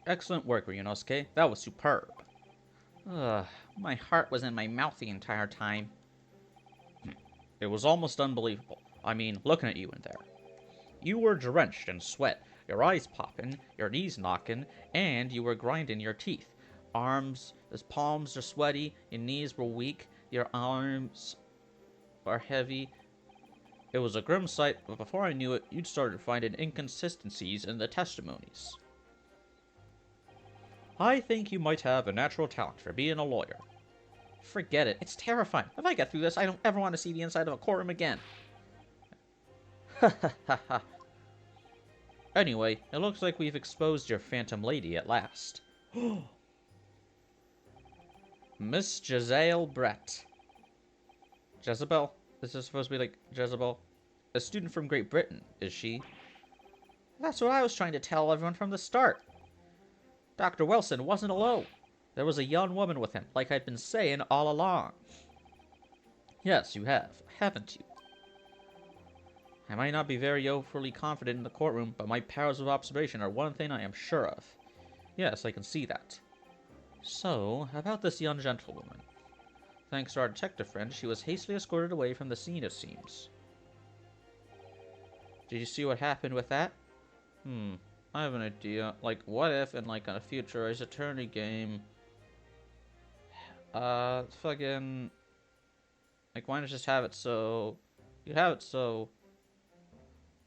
Excellent work, Ryunosuke. That was superb. Ugh, my heart was in my mouth the entire time. It was almost unbelievable. I mean, looking at you in there. You were drenched in sweat, your eyes popping, your knees knocking, and you were grinding your teeth. His palms are sweaty, your knees were weak, your arms are heavy. It was a grim sight, but before I knew it, you'd started finding inconsistencies in the testimonies. I think you might have a natural talent for being a lawyer. Forget it. It's terrifying. If I get through this, I don't ever want to see the inside of a courtroom again. Ha ha ha ha. Anyway, it looks like we've exposed your Phantom Lady at last. Miss Jezebel Brett. Jezebel? This is supposed to be like Jezebel? A student from Great Britain, is she? That's what I was trying to tell everyone from the start. Dr. Wilson wasn't alone. There was a young woman with him, like I'd been saying all along. Yes, you have, haven't you? I might not be very overly confident in the courtroom, but my powers of observation are one thing I am sure of. Yes, I can see that. So, about this young gentlewoman. Thanks to our detective friend, she was hastily escorted away from the scene, it seems. Did you see what happened with that? I have an idea. Like, what if in, like, a future Ace Attorney game... fucking... Like, why not just have it so... You have it so...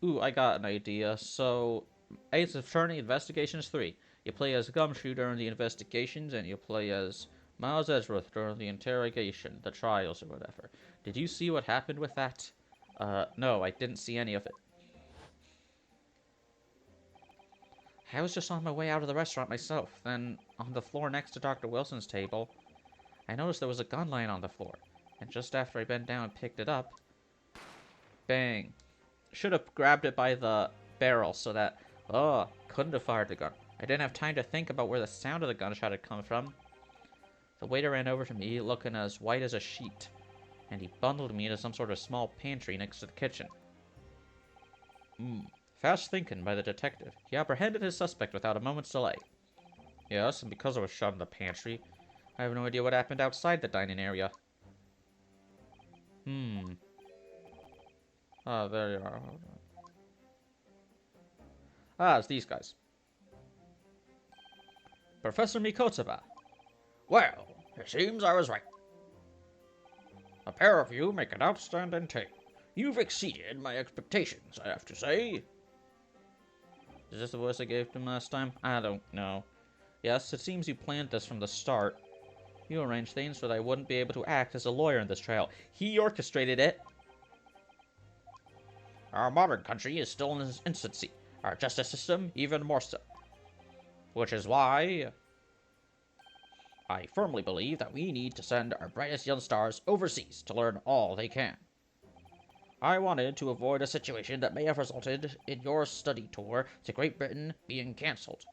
Ooh, I got an idea. So, Ace Attorney Investigations 3. You play as Gumshoe during the investigations, and you play as Miles Edgeworth during the interrogation, the trials, or whatever. Did you see what happened with that? No, I didn't see any of it. I was just on my way out of the restaurant myself. Then, on the floor next to Dr. Wilson's table, I noticed there was a gun lying on the floor. And just after I bent down and picked it up, bang. Should have grabbed it by the barrel so that, couldn't have fired the gun. I didn't have time to think about where the sound of the gunshot had come from. The waiter ran over to me, looking as white as a sheet, and he bundled me into some sort of small pantry next to the kitchen. Fast thinking by the detective. He apprehended his suspect without a moment's delay. Yes, and because I was shot in the pantry, I have no idea what happened outside the dining area. Ah, there you are. Ah, it's these guys. Professor Mikotaba. Well, it seems I was right. A pair of you make an outstanding team. You've exceeded my expectations, I have to say. Is this the voice I gave him last time? I don't know. Yes, it seems you planned this from the start. You arranged things so that I wouldn't be able to act as a lawyer in this trial. He orchestrated it. Our modern country is still in its infancy. Our justice system even more so. Which is why I firmly believe that we need to send our brightest young stars overseas to learn all they can. I wanted to avoid a situation that may have resulted in your study tour to Great Britain being cancelled.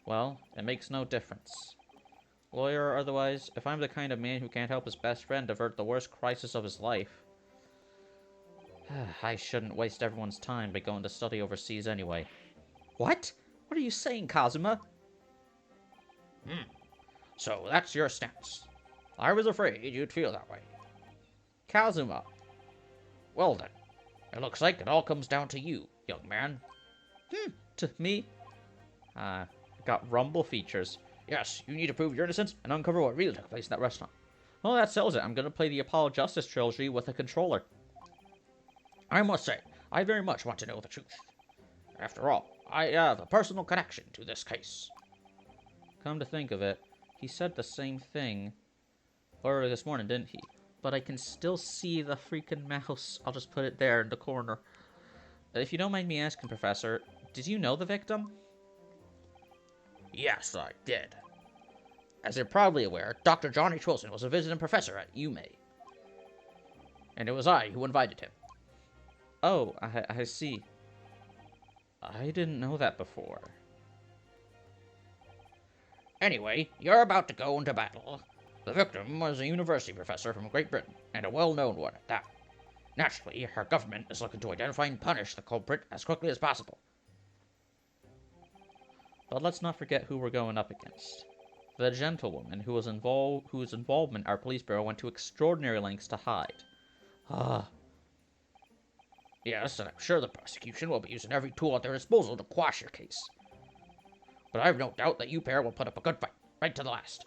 Well, it makes no difference. Lawyer or otherwise, if I'm the kind of man who can't help his best friend avert the worst crisis of his life, I shouldn't waste everyone's time by going to study overseas anyway. What? What are you saying, Kazuma? So that's your stance. I was afraid you'd feel that way. Kazuma. Well then, it looks like it all comes down to you, young man. To me? Got rumble features. Yes, you need to prove your innocence and uncover what really took place in that restaurant. Well, that settles it. I'm gonna play the Apollo Justice trilogy with a controller. I must say, I very much want to know the truth. After all, I have a personal connection to this case. Come to think of it, he said the same thing earlier this morning, didn't he? But I can still see the freaking mouse. I'll just put it there in the corner. If you don't mind me asking, Professor, did you know the victim? Yes, I did. As you're probably aware, Dr. John H. Wilson was a visiting professor at UMA. And it was I who invited him. Oh, I see. I didn't know that before. Anyway, you're about to go into battle. The victim was a university professor from Great Britain, and a well-known one at that. Naturally, our government is looking to identify and punish the culprit as quickly as possible. But let's not forget who we're going up against. The gentlewoman whose involvement our police bureau went to extraordinary lengths to hide. Ah. Yes, and I'm sure the prosecution will be using every tool at their disposal to quash your case. But I've no doubt that you pair will put up a good fight, right to the last.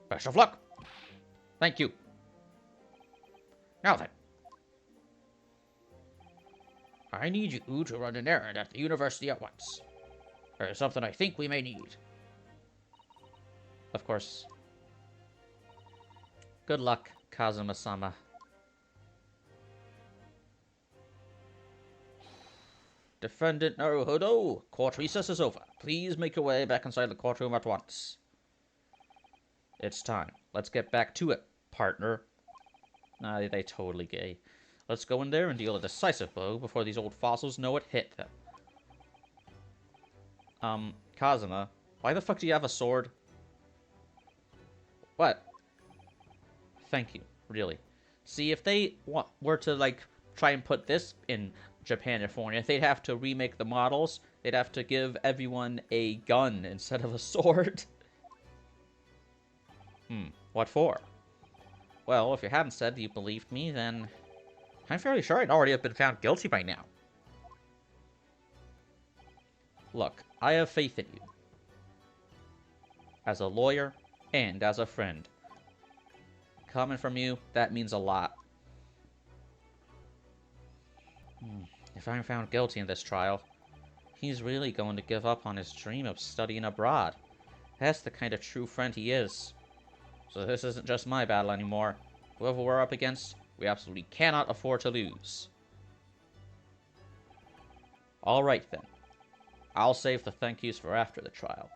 Best of luck. Thank you. Now then. I need you to run an errand at the university at once. There is something I think we may need. Of course. Good luck, Kazuma-sama. Defendant Naruhodo, court recess is over. Please make your way back inside the courtroom at once. It's time. Let's get back to it, partner. Nah, they totally gay. Let's go in there and deal a decisive blow before these old fossils know it hit them. Kazuma, why the fuck do you have a sword? What? Thank you, really. See, if they were to, like, try and put this in Japan and California, they'd have to remake the models. They'd have to give everyone a gun instead of a sword. What for? Well, if you hadn't said you believed me, then I'm fairly sure I'd already have been found guilty by now. Look, I have faith in you. As a lawyer and as a friend. Coming from you, that means a lot. If I'm found guilty in this trial, he's really going to give up on his dream of studying abroad. That's the kind of true friend he is. So this isn't just my battle anymore. Whoever we're up against, we absolutely cannot afford to lose. Alright then. I'll save the thank yous for after the trial.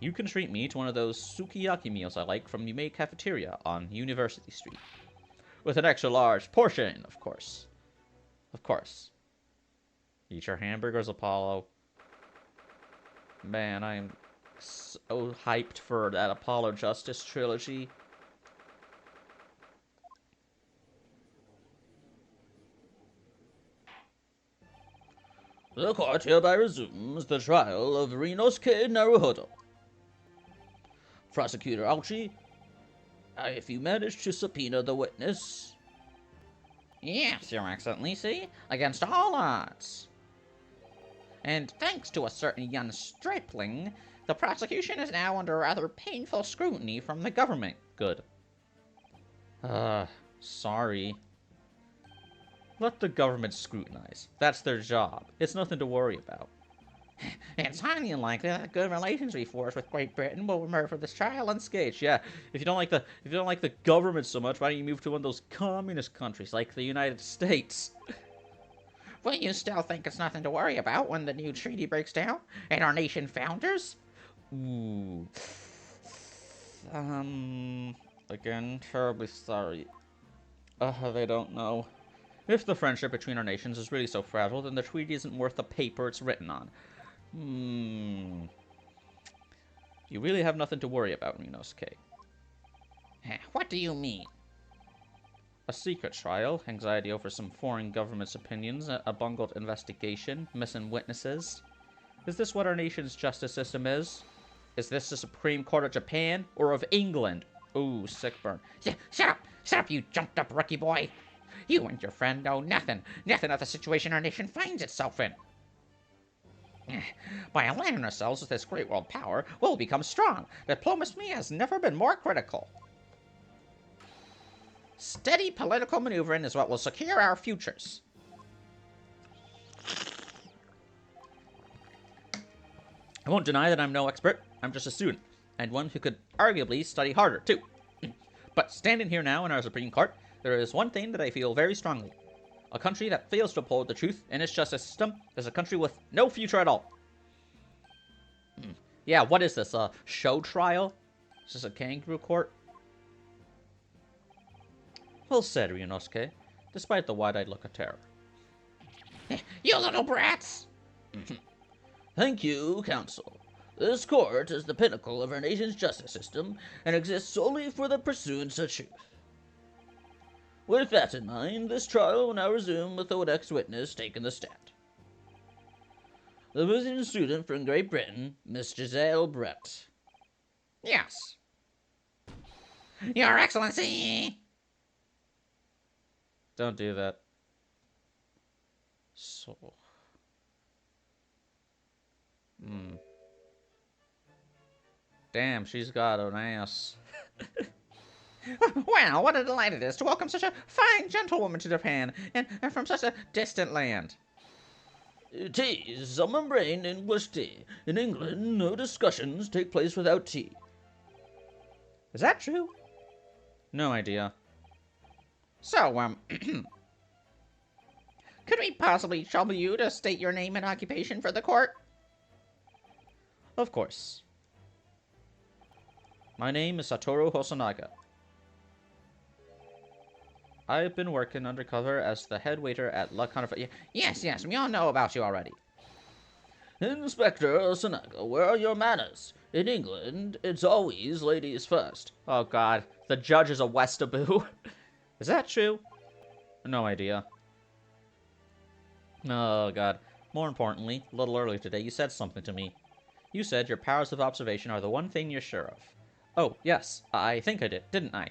You can treat me to one of those sukiyaki meals I like from the Yume Cafeteria on University Street. With an extra large portion, of course. Of course. Eat your hamburgers, Apollo. Man, I'm so hyped for that Apollo Justice trilogy. The court hereby resumes the trial of Rinosuke Naruhodo. Prosecutor Auchi, if you manage to subpoena the witness... Yes, Your Excellency, against all odds. And thanks to a certain young stripling, the prosecution is now under rather painful scrutiny from the government. Good. Sorry. Let the government scrutinize. That's their job. It's nothing to worry about. It's highly unlikely that good relations we forge with Great Britain will emerge from this trial unscathed. Yeah, if you don't like the government so much, why don't you move to one of those communist countries like the United States? But you still think it's nothing to worry about when the new treaty breaks down and our nation founders? Ooh. Again, terribly sorry. They don't know. If the friendship between our nations is really so fragile, then the treaty isn't worth the paper it's written on. You really have nothing to worry about, Rinosuke. What do you mean? A secret trial, anxiety over some foreign government's opinions, a bungled investigation, missing witnesses. Is this what our nation's justice system is? Is this the Supreme Court of Japan or of England? Ooh, sick burn. Shut up! Shut up, you jumped up rookie boy! You and your friend know nothing of the situation our nation finds itself in. By aligning ourselves with this great world power, we'll become strong. Diplomacy has never been more critical. Steady political maneuvering is what will secure our futures. I won't deny that I'm no expert. I'm just a student, and one who could arguably study harder, too. But standing here now in our Supreme Court, there is one thing that I feel very strongly. A country that fails to uphold the truth in its justice system is a country with no future at all. Yeah, what is this, a show trial? Is this a kangaroo court? Well said, Ryunosuke, despite the wide-eyed look of terror. You little brats! Thank you, Counsel. This court is the pinnacle of our nation's justice system and exists solely for the pursuance of truth. With that in mind, this trial will now resume with the next witness taking the stand. The visiting student from Great Britain, Miss Giselle Brett. Yes. Your Excellency! Don't do that. So. Damn, she's got an ass. Well, what a delight it is to welcome such a fine gentlewoman to Japan, and from such a distant land. Tea is some membrane English tea. In England, no discussions take place without tea. Is that true? No idea. So, could we possibly trouble you to state your name and occupation for the court? Of course. My name is Satoru Hosonaga. I've been working undercover as the head waiter at La Carnival. Yes, we all know about you already. Inspector Hosonaga, where are your manners? In England, it's always ladies first. Oh god, the judge is a Westaboo. Is that true? No idea. Oh god. More importantly, a little earlier today, you said something to me. You said your powers of observation are the one thing you're sure of. Oh, yes, I think I did, didn't I?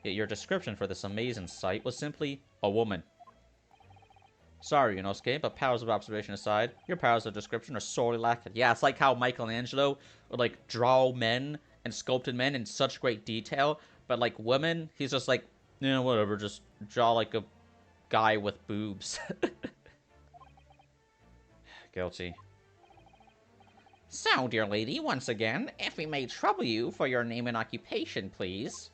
Yet your description for this amazing sight was simply a woman. Sorry, Inosuke, but powers of observation aside, your powers of description are sorely lacking. Yeah, it's like how Michelangelo would, like, draw men and sculpted men in such great detail, but, like, women, he's just like, yeah, whatever, just draw, like, a guy with boobs. Guilty. So, dear lady, once again, if we may trouble you for your name and occupation, please.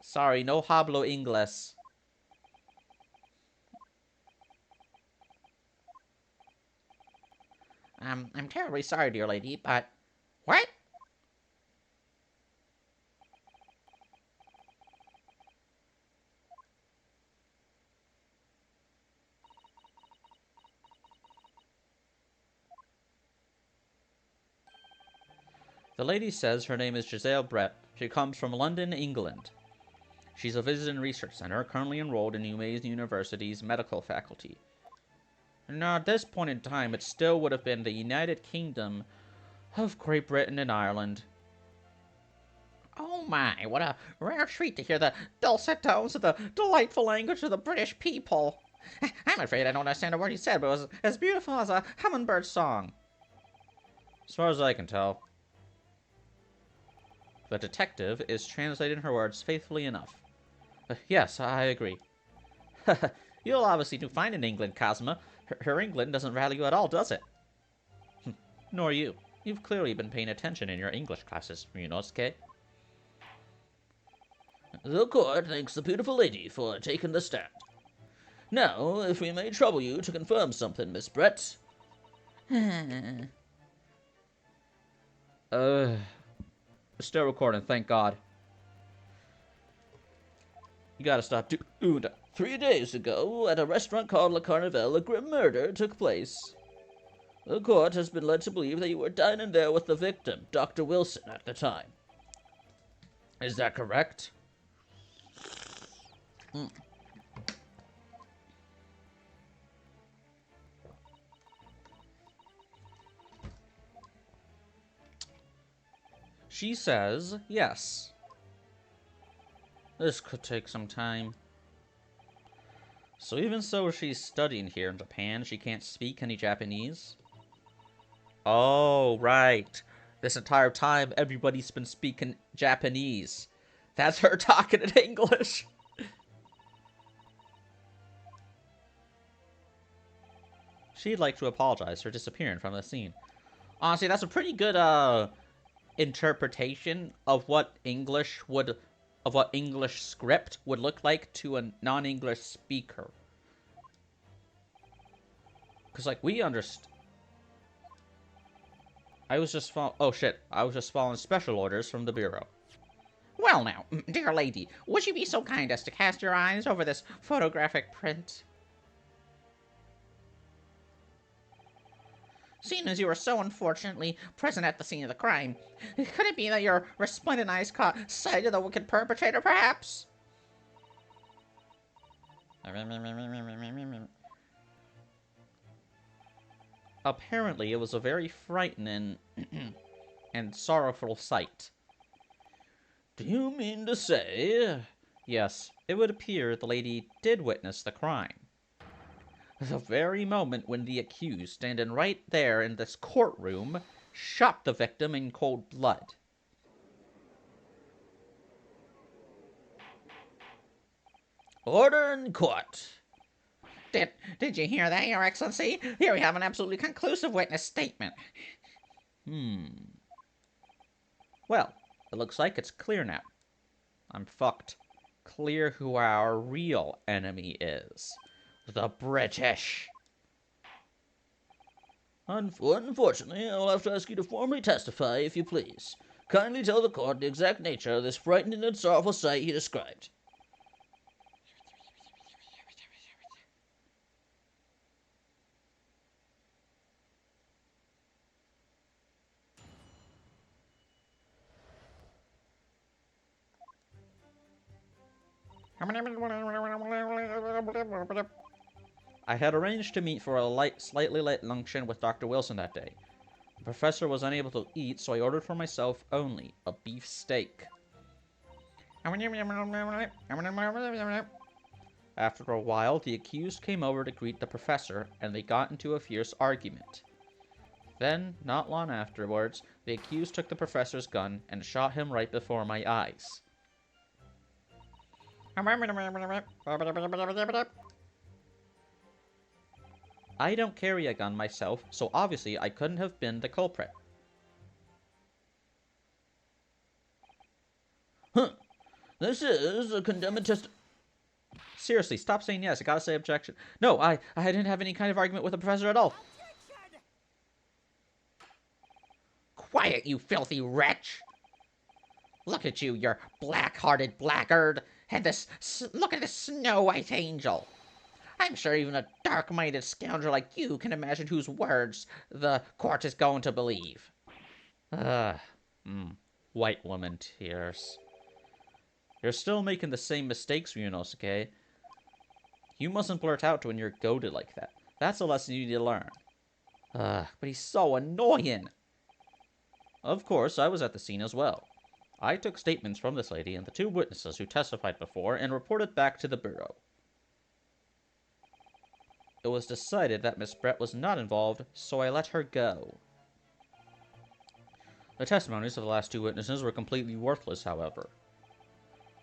Sorry, no hablo inglés. I'm terribly sorry, dear lady, but... What? The lady says her name is Giselle Brett. She comes from London, England. She's a visiting research center, currently enrolled in UMaine University's medical faculty. Now, at this point in time, it still would have been the United Kingdom of Great Britain and Ireland. Oh my, what a rare treat to hear the dulcet tones of the delightful language of the British people. I'm afraid I don't understand a word you said, but it was as beautiful as a hummingbird song. As far as I can tell. The detective is translating her words faithfully enough. Yes, I agree. You'll obviously do fine in England, Cosma. Her England doesn't rally you at all, does it? Nor you. You've clearly been paying attention in your English classes, Ryunosuke. The court thanks the beautiful lady for taking the stand. Now, if we may trouble you to confirm something, Miss Brett. Still recording, thank God. You gotta stop doing that. 3 days ago, at a restaurant called La Carnival, a grim murder took place. The court has been led to believe that you were dining there with the victim, Dr. Wilson, at the time. Is that correct? She says yes. This could take some time. So even so, she's studying here in Japan. She can't speak any Japanese. Oh, right. This entire time, everybody's been speaking Japanese. That's her talking in English. She'd like to apologize for disappearing from the scene. Honestly, that's a pretty good, interpretation of what English script would look like to a non-English speaker. Because, like, we understand. I was just following special orders from the Bureau. Well now, dear lady, would you be so kind as to cast your eyes over this photographic print? seeing as you were so unfortunately present at the scene of the crime. Could it be that your resplendent eyes caught sight of the wicked perpetrator, perhaps? Apparently, it was a very frightening and sorrowful sight. Do you mean to say? Yes, it would appear the lady did witness the crime. The very moment when the accused, standing right there in this courtroom, shot the victim in cold blood. Order in court. Did you hear that, Your Excellency? Here we have an absolutely conclusive witness statement. Well, it looks like it's clear now. I'm fucked. Clear who our real enemy is. The British. Unfortunately, I'll have to ask you to formally testify, if you please. Kindly tell the court the exact nature of this frightening and sorrowful sight you described. I had arranged to meet for a slightly late luncheon with Dr. Wilson that day. The professor was unable to eat, so I ordered for myself only a beef steak. After a while, the accused came over to greet the professor, and they got into a fierce argument. Then, not long afterwards, the accused took the professor's gun and shot him right before my eyes. I don't carry a gun myself, so obviously I couldn't have been the culprit. This is a condemned test. Seriously, stop saying yes. I gotta say objection. No, I didn't have any kind of argument with the professor at all. Quiet, you filthy wretch! Look at you black-hearted blackguard, and look at this snow-white angel. I'm sure even a dark-minded scoundrel like you can imagine whose words the court is going to believe. White woman tears. You're still making the same mistakes, Ryunosuke. You mustn't blurt out when you're goaded like that. That's a lesson you need to learn. But he's so annoying. Of course, I was at the scene as well. I took statements from this lady and the two witnesses who testified before and reported back to the bureau. It was decided that Miss Brett was not involved, so I let her go. The testimonies of the last two witnesses were completely worthless, however.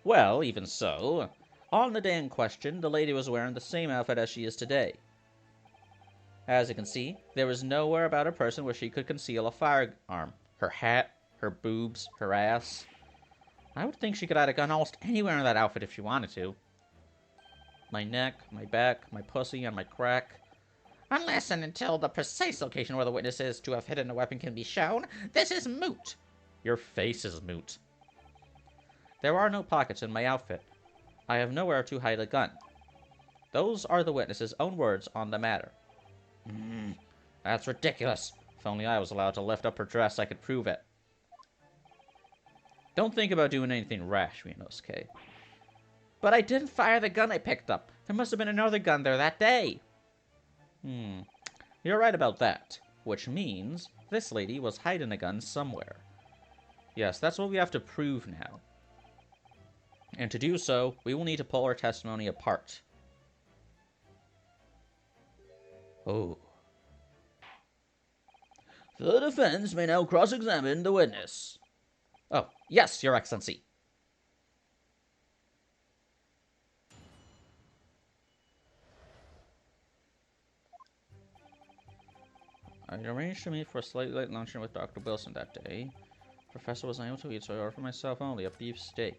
Well, even so, on the day in question, the lady was wearing the same outfit as she is today. As you can see, there was nowhere about her person where she could conceal a firearm. Her hat, her boobs, her ass. I would think she could hide a gun almost anywhere in that outfit if she wanted to. My neck, my back, my pussy, and my crack. Unless and until the precise location where the witness is to have hidden a weapon can be shown, this is moot. Your face is moot. There are no pockets in my outfit. I have nowhere to hide a gun. Those are the witness's own words on the matter. That's ridiculous. If only I was allowed to lift up her dress, I could prove it. Don't think about doing anything rash, Ryunosuke. But I didn't fire the gun I picked up. There must have been another gun there that day. You're right about that. Which means this lady was hiding a gun somewhere. Yes, that's what we have to prove now. And to do so, we will need to pull our testimony apart. Oh. The defense may now cross-examine the witness. Oh, yes, Your Excellency. I arranged to meet for a slightly late luncheon with Dr. Wilson that day. The professor was unable to eat, so I ordered for myself only a beef steak.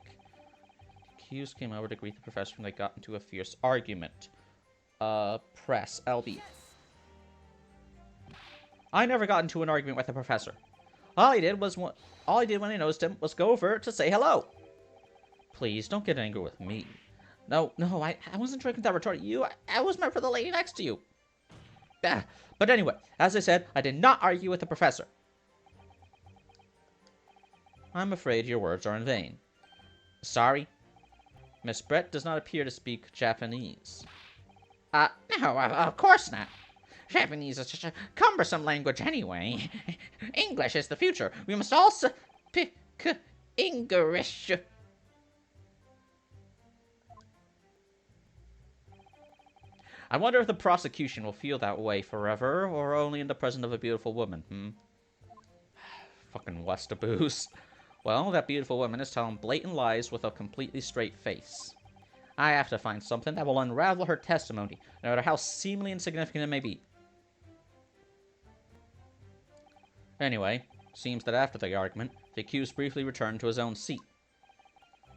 The accused came over to greet the professor and they got into a fierce argument. Press LB. I never got into an argument with the professor. All I did when I noticed him was go over to say hello. Please, don't get angry with me. No, I wasn't drinking that retort at you. I was meant for the lady next to you. But anyway, as I said, I did not argue with the professor. I'm afraid your words are in vain. Sorry? Miss Brett does not appear to speak Japanese. No, of course not. Japanese is such a cumbersome language anyway. English is the future. We must all speak English. I wonder if the prosecution will feel that way forever, or only in the presence of a beautiful woman, Fucking Westaboos. Well, that beautiful woman is telling blatant lies with a completely straight face. I have to find something that will unravel her testimony, no matter how seemingly insignificant it may be. Anyway, seems that after the argument, the accused briefly returned to his own seat.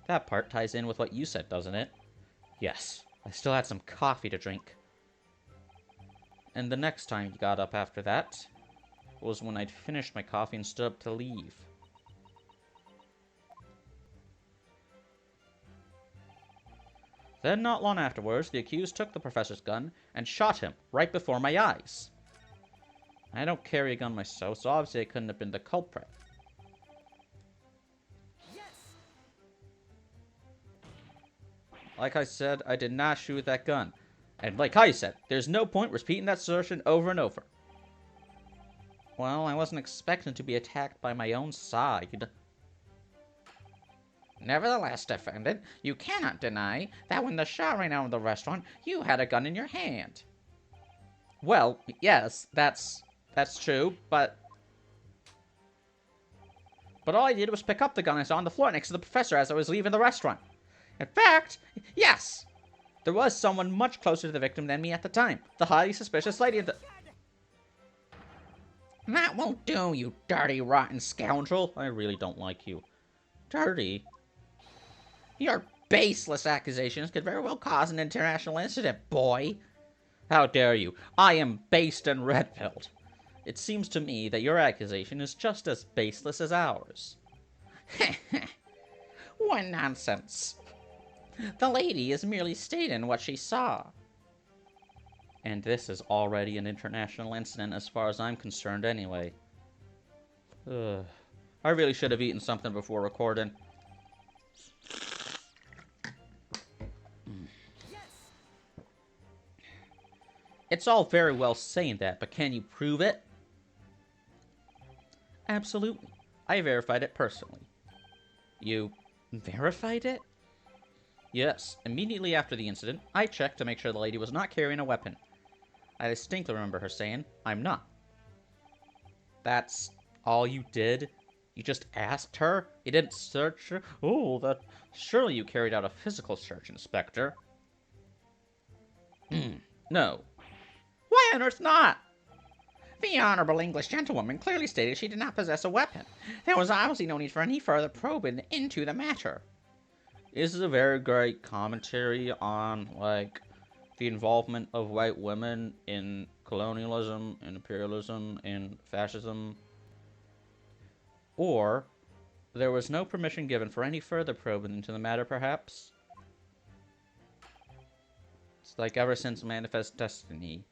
That part ties in with what you said, doesn't it? Yes, I still had some coffee to drink. And the next time you got up after that was when I'd finished my coffee and stood up to leave. Then, not long afterwards, the accused took the professor's gun and shot him right before my eyes. I don't carry a gun myself, so obviously I couldn't have been the culprit. Like I said, I did not shoot that gun. And like I said, there's no point repeating that assertion over and over. Well, I wasn't expecting to be attacked by my own side. Nevertheless, defendant, you cannot deny that when the shot rang out of the restaurant, you had a gun in your hand. Well, yes, that's true, but all I did was pick up the gun I saw on the floor next to the professor as I was leaving the restaurant. In fact, yes, there was someone much closer to the victim than me at the time. The highly suspicious lady at the... That won't do, you dirty, rotten scoundrel. I really don't like you. Dirty? Your baseless accusations could very well cause an international incident, boy. How dare you? I am based and red-pilled. It seems to me that your accusation is just as baseless as ours. What nonsense. The lady is merely stating what she saw. And this is already an international incident as far as I'm concerned anyway. Ugh. I really should have eaten something before recording. It's all very well saying that, but can you prove it? Absolutely. I verified it personally. You verified it? Yes. Immediately after the incident, I checked to make sure the lady was not carrying a weapon. I distinctly remember her saying, "I'm not." That's all you did? You just asked her? You didn't search her? Oh, that... Surely you carried out a physical search, Inspector. No. Why on earth not? The honorable English gentlewoman clearly stated she did not possess a weapon. There was obviously no need for any further probing into the matter. This is a very great commentary on, like, the involvement of white women in colonialism, and imperialism, and fascism. Or, there was no permission given for any further probing into the matter, perhaps? It's like ever since Manifest Destiny,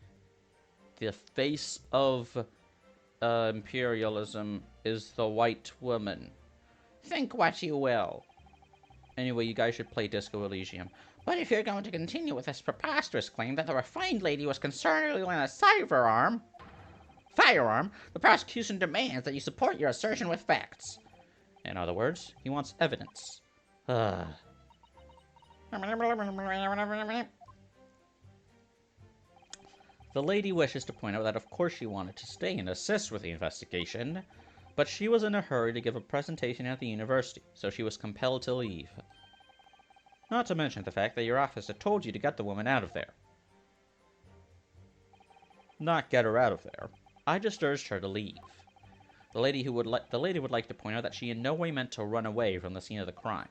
the face of imperialism is the white woman. Think what you will. Anyway, you guys should play Disco Elysium. But if you're going to continue with this preposterous claim that the refined lady was concerned with a firearm, the prosecution demands that you support your assertion with facts. In other words, he wants evidence. The lady wishes to point out that of course she wanted to stay and assist with the investigation, but she was in a hurry to give a presentation at the university, so she was compelled to leave. Not to mention the fact that your office had told you to get the woman out of there. Not get her out of there. I just urged her to leave. The lady would like to point out that she in no way meant to run away from the scene of the crime,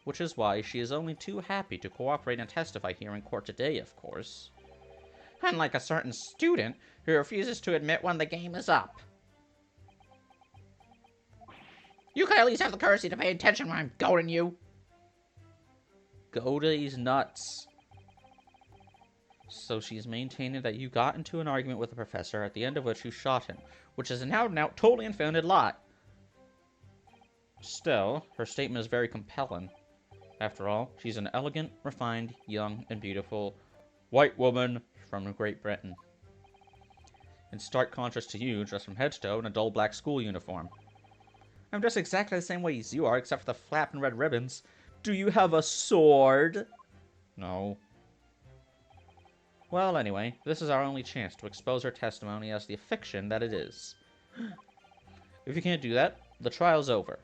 which is why she is only too happy to cooperate and testify here in court today, of course. Unlike a certain student who refuses to admit when the game is up. You could at least have the courtesy to pay attention when I'm goading you. Go to these nuts. So she's maintaining that you got into an argument with the professor, at the end of which you shot him, which is an out-and-out, totally unfounded lie. Still, her statement is very compelling. After all, she's an elegant, refined, young, and beautiful white woman from Great Britain. In stark contrast to you, dressed from head to toe in a dull black school uniform. I'm dressed exactly the same way as you are, except for the flap and red ribbons. Do you have a sword? No. Well, anyway, this is our only chance to expose her testimony as the fiction that it is. If you can't do that, the trial's over.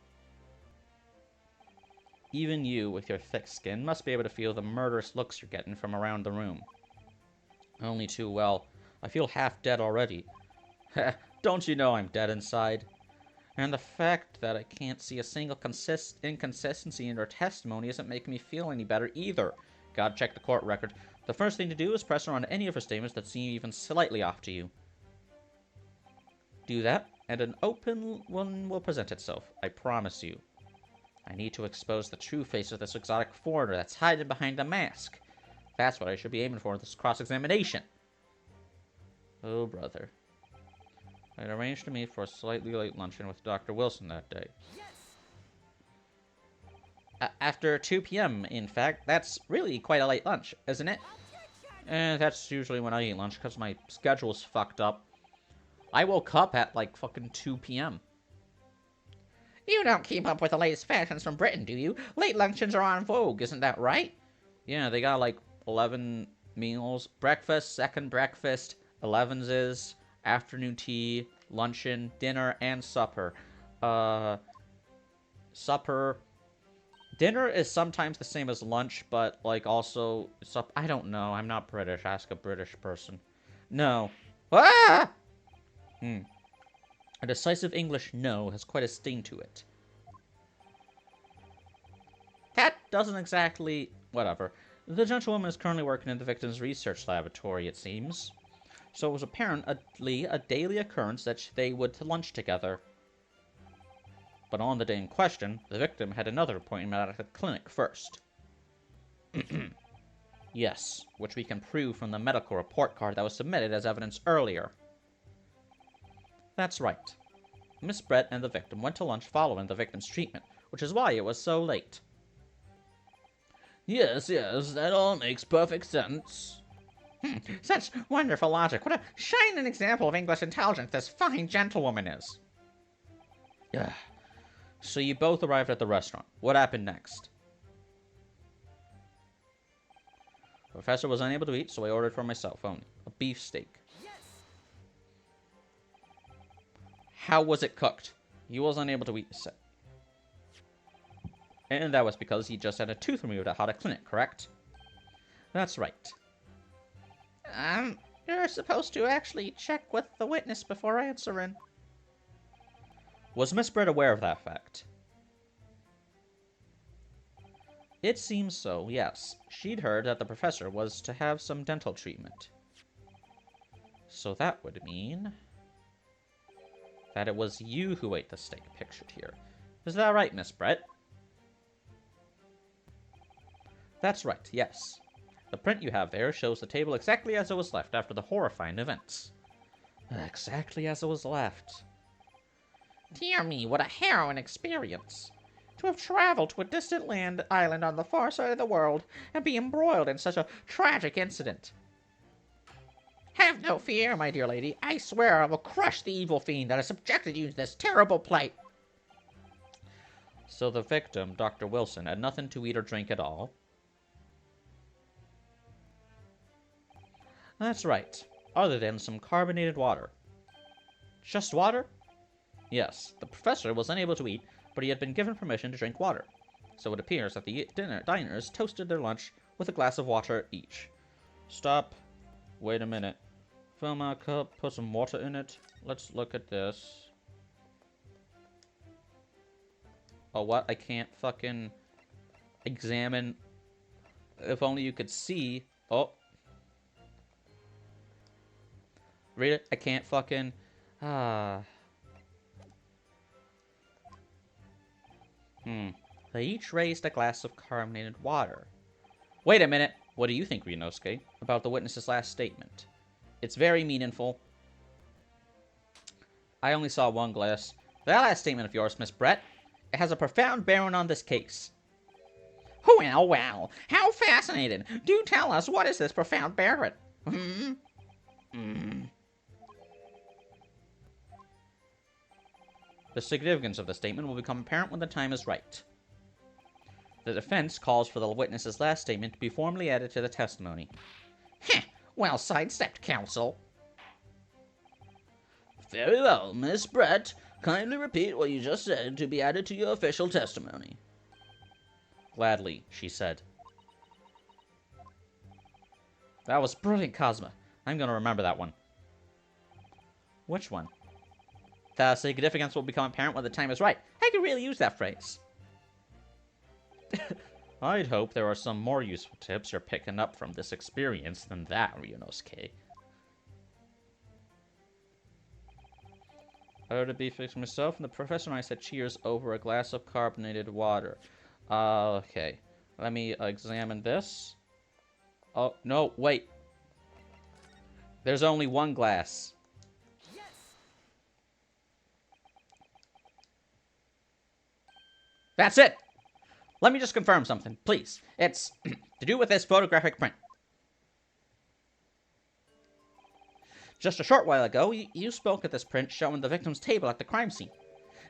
Even you, with your thick skin, must be able to feel the murderous looks you're getting from around the room. Only too well. I feel half dead already. Don't you know I'm dead inside? And the fact that I can't see a single inconsistency in her testimony isn't making me feel any better either. Gotta check the court record. The first thing to do is press her on any of her statements that seem even slightly off to you. Do that, and an open one will present itself. I promise you. I need to expose the true face of this exotic foreigner that's hiding behind the mask. That's what I should be aiming for in this cross-examination. Oh, brother. I'd arranged to meet for a slightly late luncheon with Dr. Wilson that day. After 2 p.m., in fact. That's really quite a late lunch, isn't it? That's usually when I eat lunch, because my schedule's fucked up. I woke up at, like, fucking 2 p.m. You don't keep up with the latest fashions from Britain, do you? Late luncheons are en vogue, isn't that right? Yeah, they got, like, 11 meals. Breakfast, second breakfast, 11s, afternoon tea, luncheon, dinner, and supper. Supper... Dinner is sometimes the same as lunch, but, like, also... I don't know. I'm not British. Ask a British person. No. Ah! A decisive English no has quite a sting to it. That doesn't exactly... Whatever. The gentlewoman is currently working in the victim's research laboratory, it seems. So it was apparently a daily occurrence that they would to lunch together. But on the day in question, the victim had another appointment at the clinic first. Yes, which we can prove from the medical report card that was submitted as evidence earlier. That's right. Miss Brett and the victim went to lunch following the victim's treatment, which is why it was so late. Yes, that all makes perfect sense. Such wonderful logic. What a shining example of English intelligence this fine gentlewoman is. So you both arrived at the restaurant. What happened next? The professor was unable to eat, so I ordered for myself only. A beefsteak. How was it cooked? He was unable to eat the set. And that was because he just had a tooth removed at Haddock Clinic, correct? That's right. You're supposed to actually check with the witness before answering. Was Miss Brett aware of that fact? It seems so, yes. She'd heard that the professor was to have some dental treatment. So that would mean... that it was you who ate the steak pictured here. Is that right, Miss Brett? That's right, yes. The print you have there shows the table exactly as it was left after the horrifying events. Exactly as it was left. Dear me, what a harrowing experience. To have traveled to a distant island on the far side of the world and be embroiled in such a tragic incident. Have no fear, my dear lady. I swear I will crush the evil fiend that has subjected you to this terrible plight. So the victim, Dr. Wilson, had nothing to eat or drink at all? That's right, other than some carbonated water. Just water? Yes, the professor was unable to eat, but he had been given permission to drink water. So it appears that the diners toasted their lunch with a glass of water each. Stop. Wait a minute. Fill my cup, put some water in it. Let's look at this. Oh, what? I can't fucking examine. If only you could see. Oh. Read it? I can't fucking... They each raised a glass of carbonated water. Wait a minute. What do you think, Ryunosuke, about the witness's last statement? It's very meaningful. I only saw one glass. That last statement of yours, Miss Brett, it has a profound bearing on this case. Well, well, how fascinating. Do tell us, what is this profound bearing? The significance of the statement will become apparent when the time is right. The defense calls for the witness's last statement to be formally added to the testimony. Heh, well sidestepped, counsel. Very well, Miss Brett. Kindly repeat what you just said to be added to your official testimony. Gladly, she said. That was brilliant, Cosma. I'm going to remember that one. Which one? The significance will become apparent when the time is right. I could really use that phrase. I'd hope there are some more useful tips you're picking up from this experience than that, Ryunosuke. I ordered to be fixed myself, and the professor and I said cheers over a glass of carbonated water. Okay. Let me examine this. Oh, no, wait. There's only one glass. Yes! That's it! Let me just confirm something, please. It's to do with this photographic print. Just a short while ago, you spoke at this print showing the victim's table at the crime scene.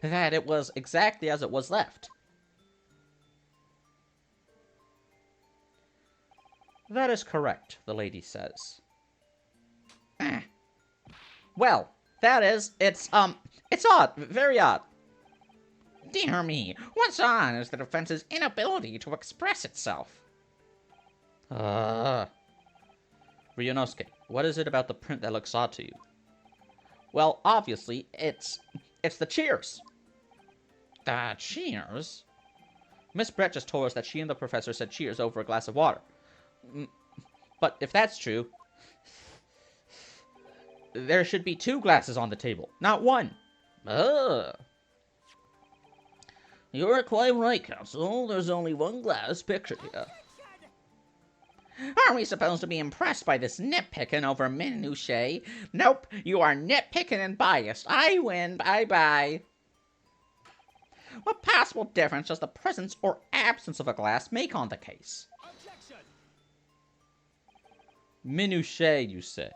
That it was exactly as it was left. That is correct, the lady says. Well, that is, it's odd, very odd. Dear me, what's on is the defense's inability to express itself. Ryunosuke, what is it about the print that looks odd to you? Well, obviously, it's the cheers. The cheers? Miss Brett just told us that she and the professor said cheers over a glass of water. But if that's true, there should be 2 glasses on the table, not 1. You're quite right, Counsel. There's only one glass pictured here. Are we supposed to be impressed by this nitpicking over minutiae? Nope, you are nitpicking and biased. I win. Bye-bye. What possible difference does the presence or absence of a glass make on the case? Objection! Minutiae, you say?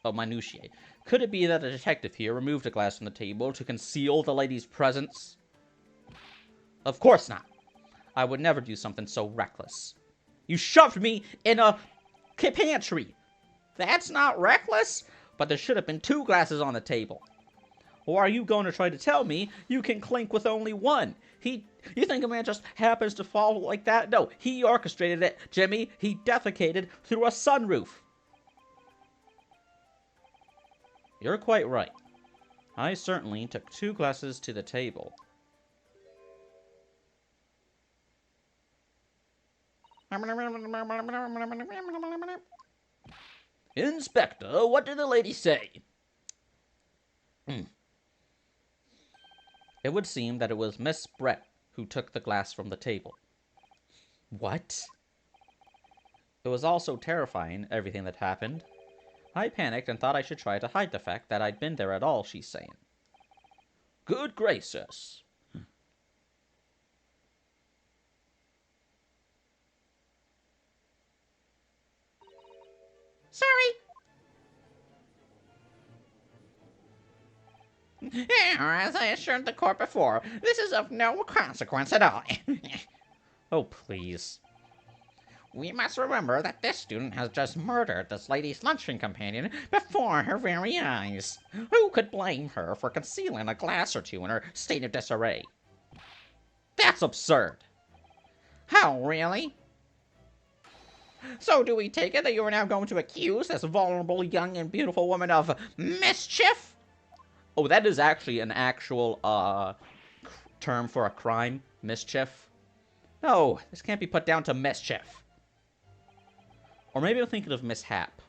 Oh, minutiae. Could it be that the detective here removed a glass from the table to conceal the lady's presence? Of course not. I would never do something so reckless. You shoved me in a pantry. That's not reckless. But there should have been 2 glasses on the table. Or are you going to try to tell me you can clink with only 1? You think a man just happens to fall like that? No, he orchestrated it, Jimmy. He defecated through a sunroof. You're quite right. I certainly took 2 glasses to the table. Inspector, what did the lady say? It would seem that it was Miss Brett who took the glass from the table. What? It was all so terrifying, everything that happened. I panicked and thought I should try to hide the fact that I'd been there at all, she's saying. Good gracious. Sorry. As I assured the court before, this is of no consequence at all. Oh, please. We must remember that this student has just murdered this lady's luncheon companion before her very eyes. Who could blame her for concealing a glass or 2 in her state of disarray? That's absurd. How, really? So do we take it that you are now going to accuse this vulnerable young and beautiful woman of mischief? Oh, that is actually an actual, term for a crime. Mischief. No, this can't be put down to mischief. Or maybe I'm thinking of mishap.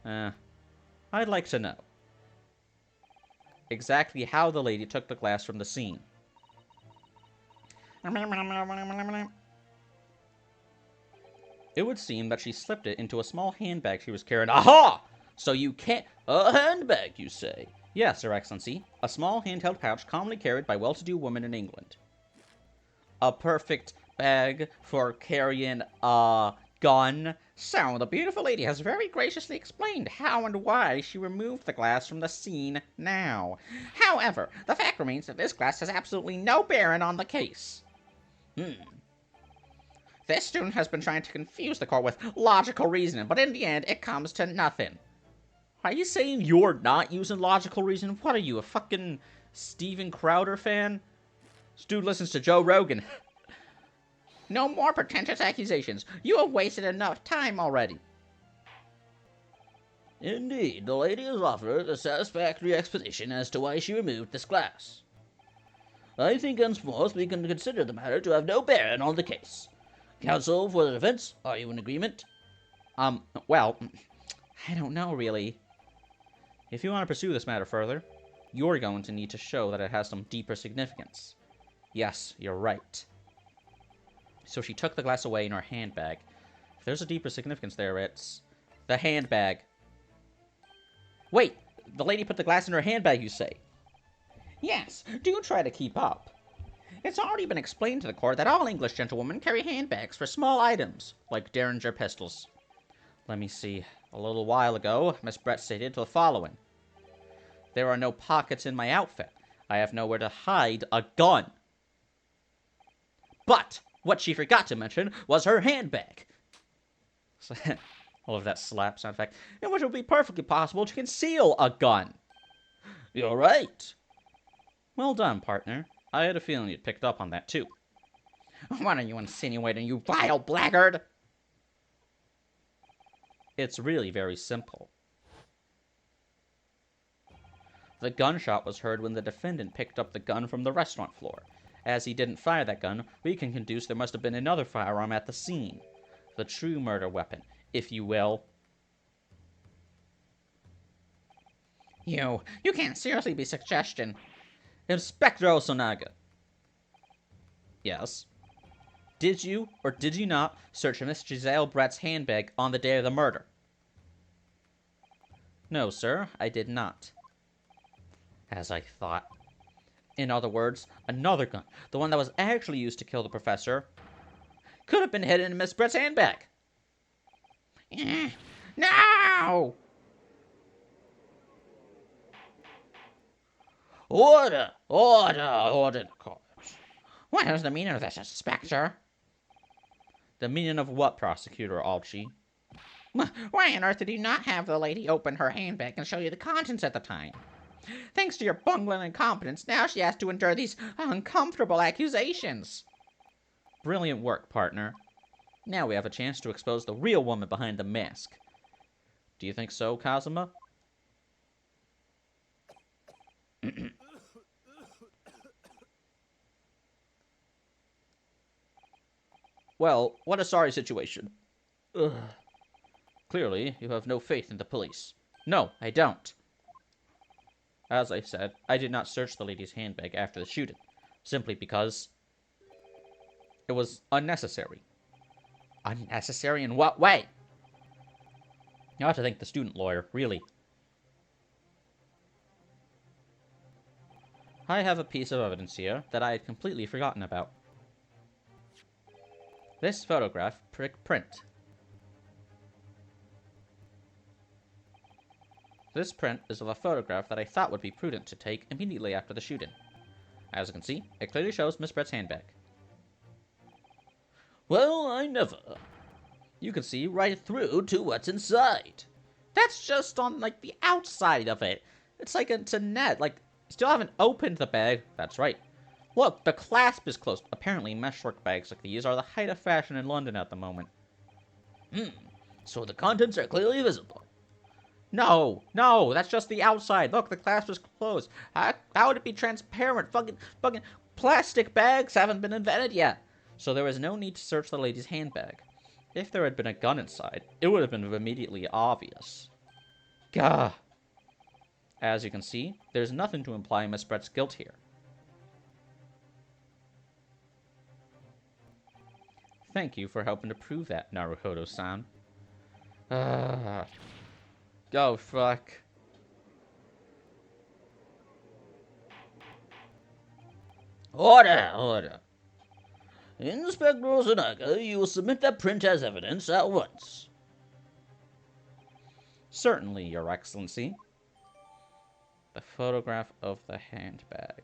I'd like to know exactly how the lady took the glass from the scene. It would seem that she slipped it into a small handbag she was carrying. Aha! So you can't... A handbag, you say? Yes, Your Excellency. A small handheld pouch commonly carried by well-to-do women in England. A perfect bag for carrying a gun. So, the beautiful lady has very graciously explained how and why she removed the glass from the scene now. However, the fact remains that this glass has absolutely no bearing on the case. This student has been trying to confuse the court with logical reasoning, but in the end, it comes to nothing. Are you saying you're not using logical reason? What are you, a fucking Steven Crowder fan? This dude listens to Joe Rogan. No more pretentious accusations. You have wasted enough time already. Indeed, the lady has offered a satisfactory explanation as to why she removed this glass. I think henceforth we can consider the matter to have no bearing on the case. Counsel for the defense, are you in agreement? Well, I don't know, really. If you want to pursue this matter further, you're going to need to show that it has some deeper significance. Yes, you're right. So she took the glass away in her handbag. If there's a deeper significance there, it's the handbag. Wait, the lady put the glass in her handbag, you say? Yes, do try to keep up. It's already been explained to the court that all English gentlewomen carry handbags for small items, like Derringer pistols. Let me see. A little while ago, Miss Brett stated the following. There are no pockets in my outfit. I have nowhere to hide a gun. But what she forgot to mention was her handbag. I love that slap sound effect. In which it would be perfectly possible to conceal a gun. You're right. Well done, partner. I had a feeling you'd picked up on that, too. What are you insinuating, you vile blackguard? It's really very simple. The gunshot was heard when the defendant picked up the gun from the restaurant floor. As he didn't fire that gun, we can conduce there must have been another firearm at the scene. The true murder weapon, if you will. You can't seriously be suggesting. Inspector Osonaga. Yes? Did you or did you not search Miss Giselle Brett's handbag on the day of the murder? No, sir, I did not. As I thought. In other words, another gun, the one that was actually used to kill the professor, could have been hidden in Miss Brett's handbag. No! Order! Order in the court. What is the meaning of this, Inspector? The meaning of what, Prosecutor Alchi? Why on earth did you not have the lady open her handbag and show you the contents at the time? Thanks to your bungling incompetence, now she has to endure these uncomfortable accusations. Brilliant work, partner. Now we have a chance to expose the real woman behind the mask. Do you think so, Kazuma? Well, what a sorry situation. Ugh. Clearly, you have no faith in the police. No, I don't. As I said, I did not search the lady's handbag after the shooting, simply because it was unnecessary. Unnecessary in what way? You have to thank the student lawyer, really. I have a piece of evidence here that I had completely forgotten about. This photograph print. This print is of a photograph that I thought would be prudent to take immediately after the shooting. As you can see, it clearly shows Miss Brett's handbag. Well, I never. You can see right through to what's inside. That's just on, like, the outside of it. It's like it's a net. Like, still haven't opened the bag. That's right. Look, the clasp is closed. Apparently, meshwork bags like these are the height of fashion in London at the moment. So the contents are clearly visible. No, that's just the outside. Look, the clasp is closed. How would it be transparent? Fucking plastic bags haven't been invented yet. So there was no need to search the lady's handbag. If there had been a gun inside, it would have been immediately obvious. Gah. As you can see, there's nothing to imply Miss Brett's guilt here. Thank you for helping to prove that, Naruhodo-san. Oh, fuck. Order, order. Inspector Osanaka, you will submit that print as evidence at once. Certainly, Your Excellency. The photograph of the handbag.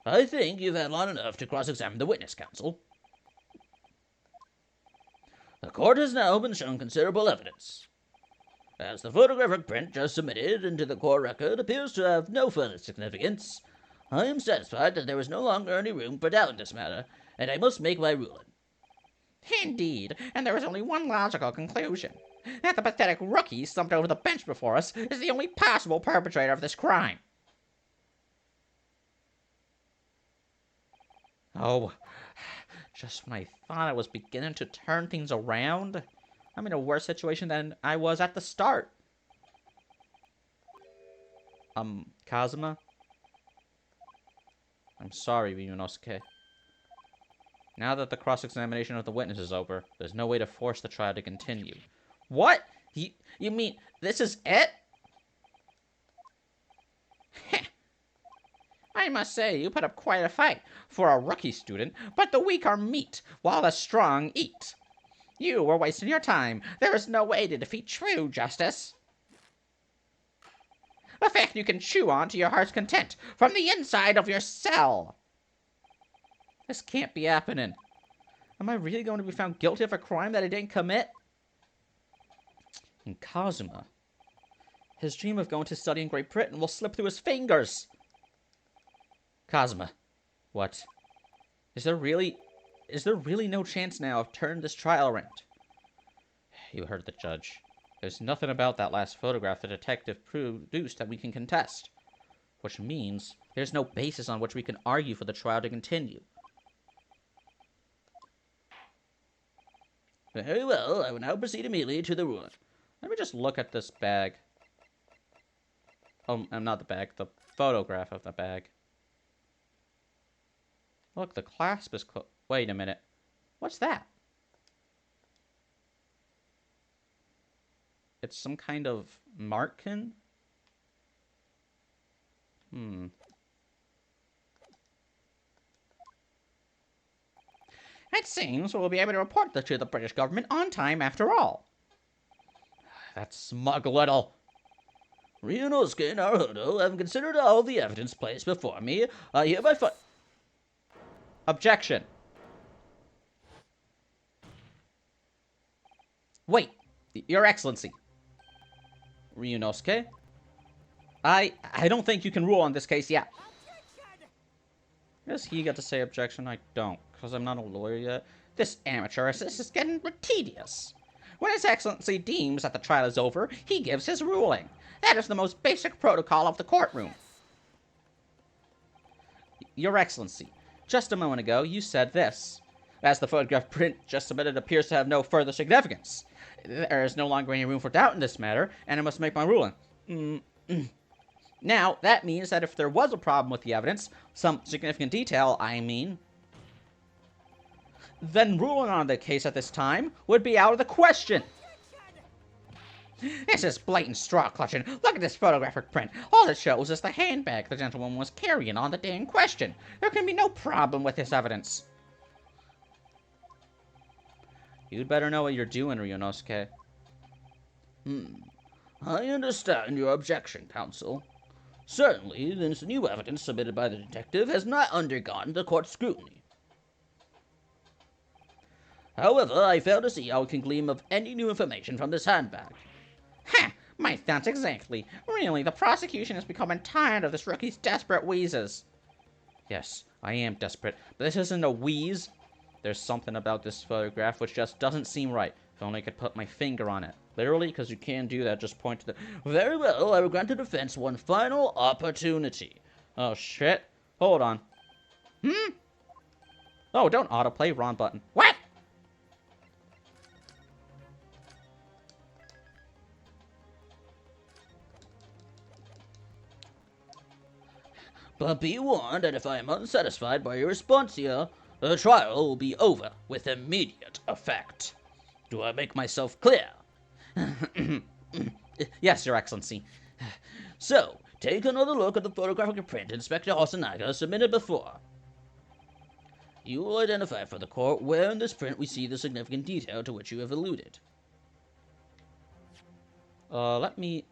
I think you've had long enough to cross-examine the witness, counsel. The court has now been shown considerable evidence. As the photographic print just submitted into the court record appears to have no further significance, I am satisfied that there is no longer any room for doubt in this matter, and I must make my ruling. Indeed, and there is only one logical conclusion. That the pathetic rookie slumped over the bench before us is the only possible perpetrator of this crime. Oh, just when I thought I was beginning to turn things around, I'm in a worse situation than I was at the start. Kazuma? I'm sorry, Ryunosuke. Now that the cross-examination of the witness is over, there's no way to force the trial to continue. What? You mean this is it? I must say, you put up quite a fight for a rookie student, but the weak are meat, while the strong eat. You were wasting your time. There is no way to defeat true justice. A fact you can chew on to your heart's content from the inside of your cell. This can't be happening. Am I really going to be found guilty of a crime that I didn't commit? And Kazuma. His dream of going to study in Great Britain will slip through his fingers. Kazuma. What? Is there really no chance now of turning this trial around? You heard the judge. There's nothing about that last photograph the detective produced that we can contest. Which means there's no basis on which we can argue for the trial to continue. Very well, I will now proceed immediately to the ruling. Let me just look at this bag. Oh, not the bag, the photograph of the bag. Look, the clasp is closed. Wait a minute. What's that? It's some kind of marking? It seems we'll be able to report this to the British government on time after all. That smug little... Ryunosuke Naruhodo, having considered all the evidence placed before me, I hereby Objection. Wait, Your Excellency. Ryunosuke? I don't think you can rule on this case yet. Does he get to say objection? I don't, because I'm not a lawyer yet. This amateur assist is getting tedious. When His Excellency deems that the trial is over, he gives his ruling. That is the most basic protocol of the courtroom. Your Excellency, just a moment ago, you said this. As the photograph print just submitted appears to have no further significance. There is no longer any room for doubt in this matter, and I must make my ruling. Now, that means that if there was a problem with the evidence, some significant detail, I mean, then ruling on the case at this time would be out of the question. This is blatant straw clutching. Look at this photographic print. All it shows is the handbag the gentleman was carrying on the day in question. There can be no problem with this evidence. You'd better know what you're doing, Ryunosuke. I understand your objection, counsel. Certainly, this new evidence submitted by the detective has not undergone the court's scrutiny. However, I fail to see how it can glean of any new information from this handbag. Ha! My thoughts exactly. Really, the prosecution is becoming tired of this rookie's desperate wheezes. Yes, I am desperate, but this isn't a wheeze. There's something about this photograph which just doesn't seem right. If only I could put my finger on it. Literally, because you can't do that, just point to the... Very well, I will grant the defense one final opportunity. Oh, shit. Hold on. Oh, don't autoplay. Wrong button. What? But be warned that if I am unsatisfied by your response here, The trial will be over with immediate effect. Do I make myself clear? Yes, Your Excellency. So, take another look at the photographic print Inspector Hosonaga submitted before. You will identify for the court where in this print we see the significant detail to which you have alluded. Let me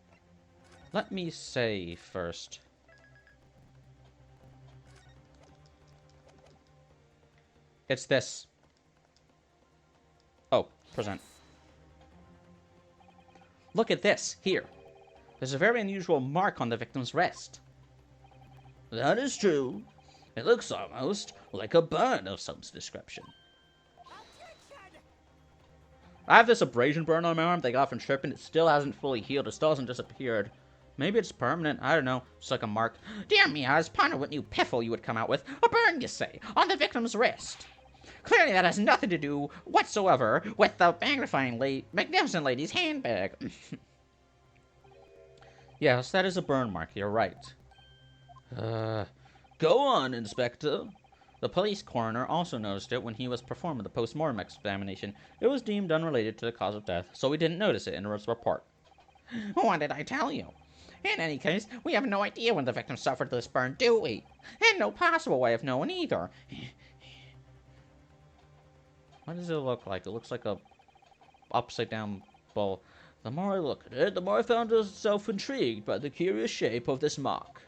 say first. It's this. Oh, present. Look at this, here. There's a very unusual mark on the victim's wrist. That is true. It looks almost like a burn of some description. I have this abrasion burn on my arm they got from tripping. It still hasn't fully healed. It still hasn't disappeared. Maybe it's permanent. I don't know. It's like a mark. Dear me, I was pondering what new piffle you would come out with. A burn, you say, on the victim's wrist. Clearly that has nothing to do whatsoever with the magnificent lady's handbag. Yes, that is a burn mark. You're right. Go on, Inspector. The police coroner also noticed it when he was performing the post-mortem examination. It was deemed unrelated to the cause of death, so he didn't notice it in his report. What did I tell you? In any case, we have no idea when the victim suffered this burn, do we? And no possible way of knowing either. What does it look like? It looks like a upside-down bowl. The more I look at it, the more I found myself intrigued by the curious shape of this mark.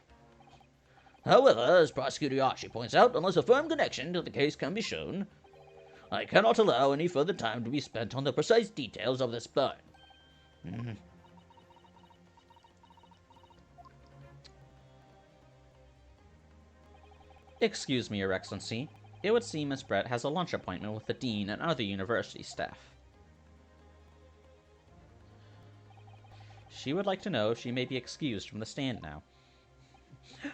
However, as Prosecutor Yashi points out, unless a firm connection to the case can be shown, I cannot allow any further time to be spent on the precise details of this burn. Excuse me, Your Excellency. It would seem Miss Brett has a lunch appointment with the dean and other university staff. She would like to know if she may be excused from the stand now.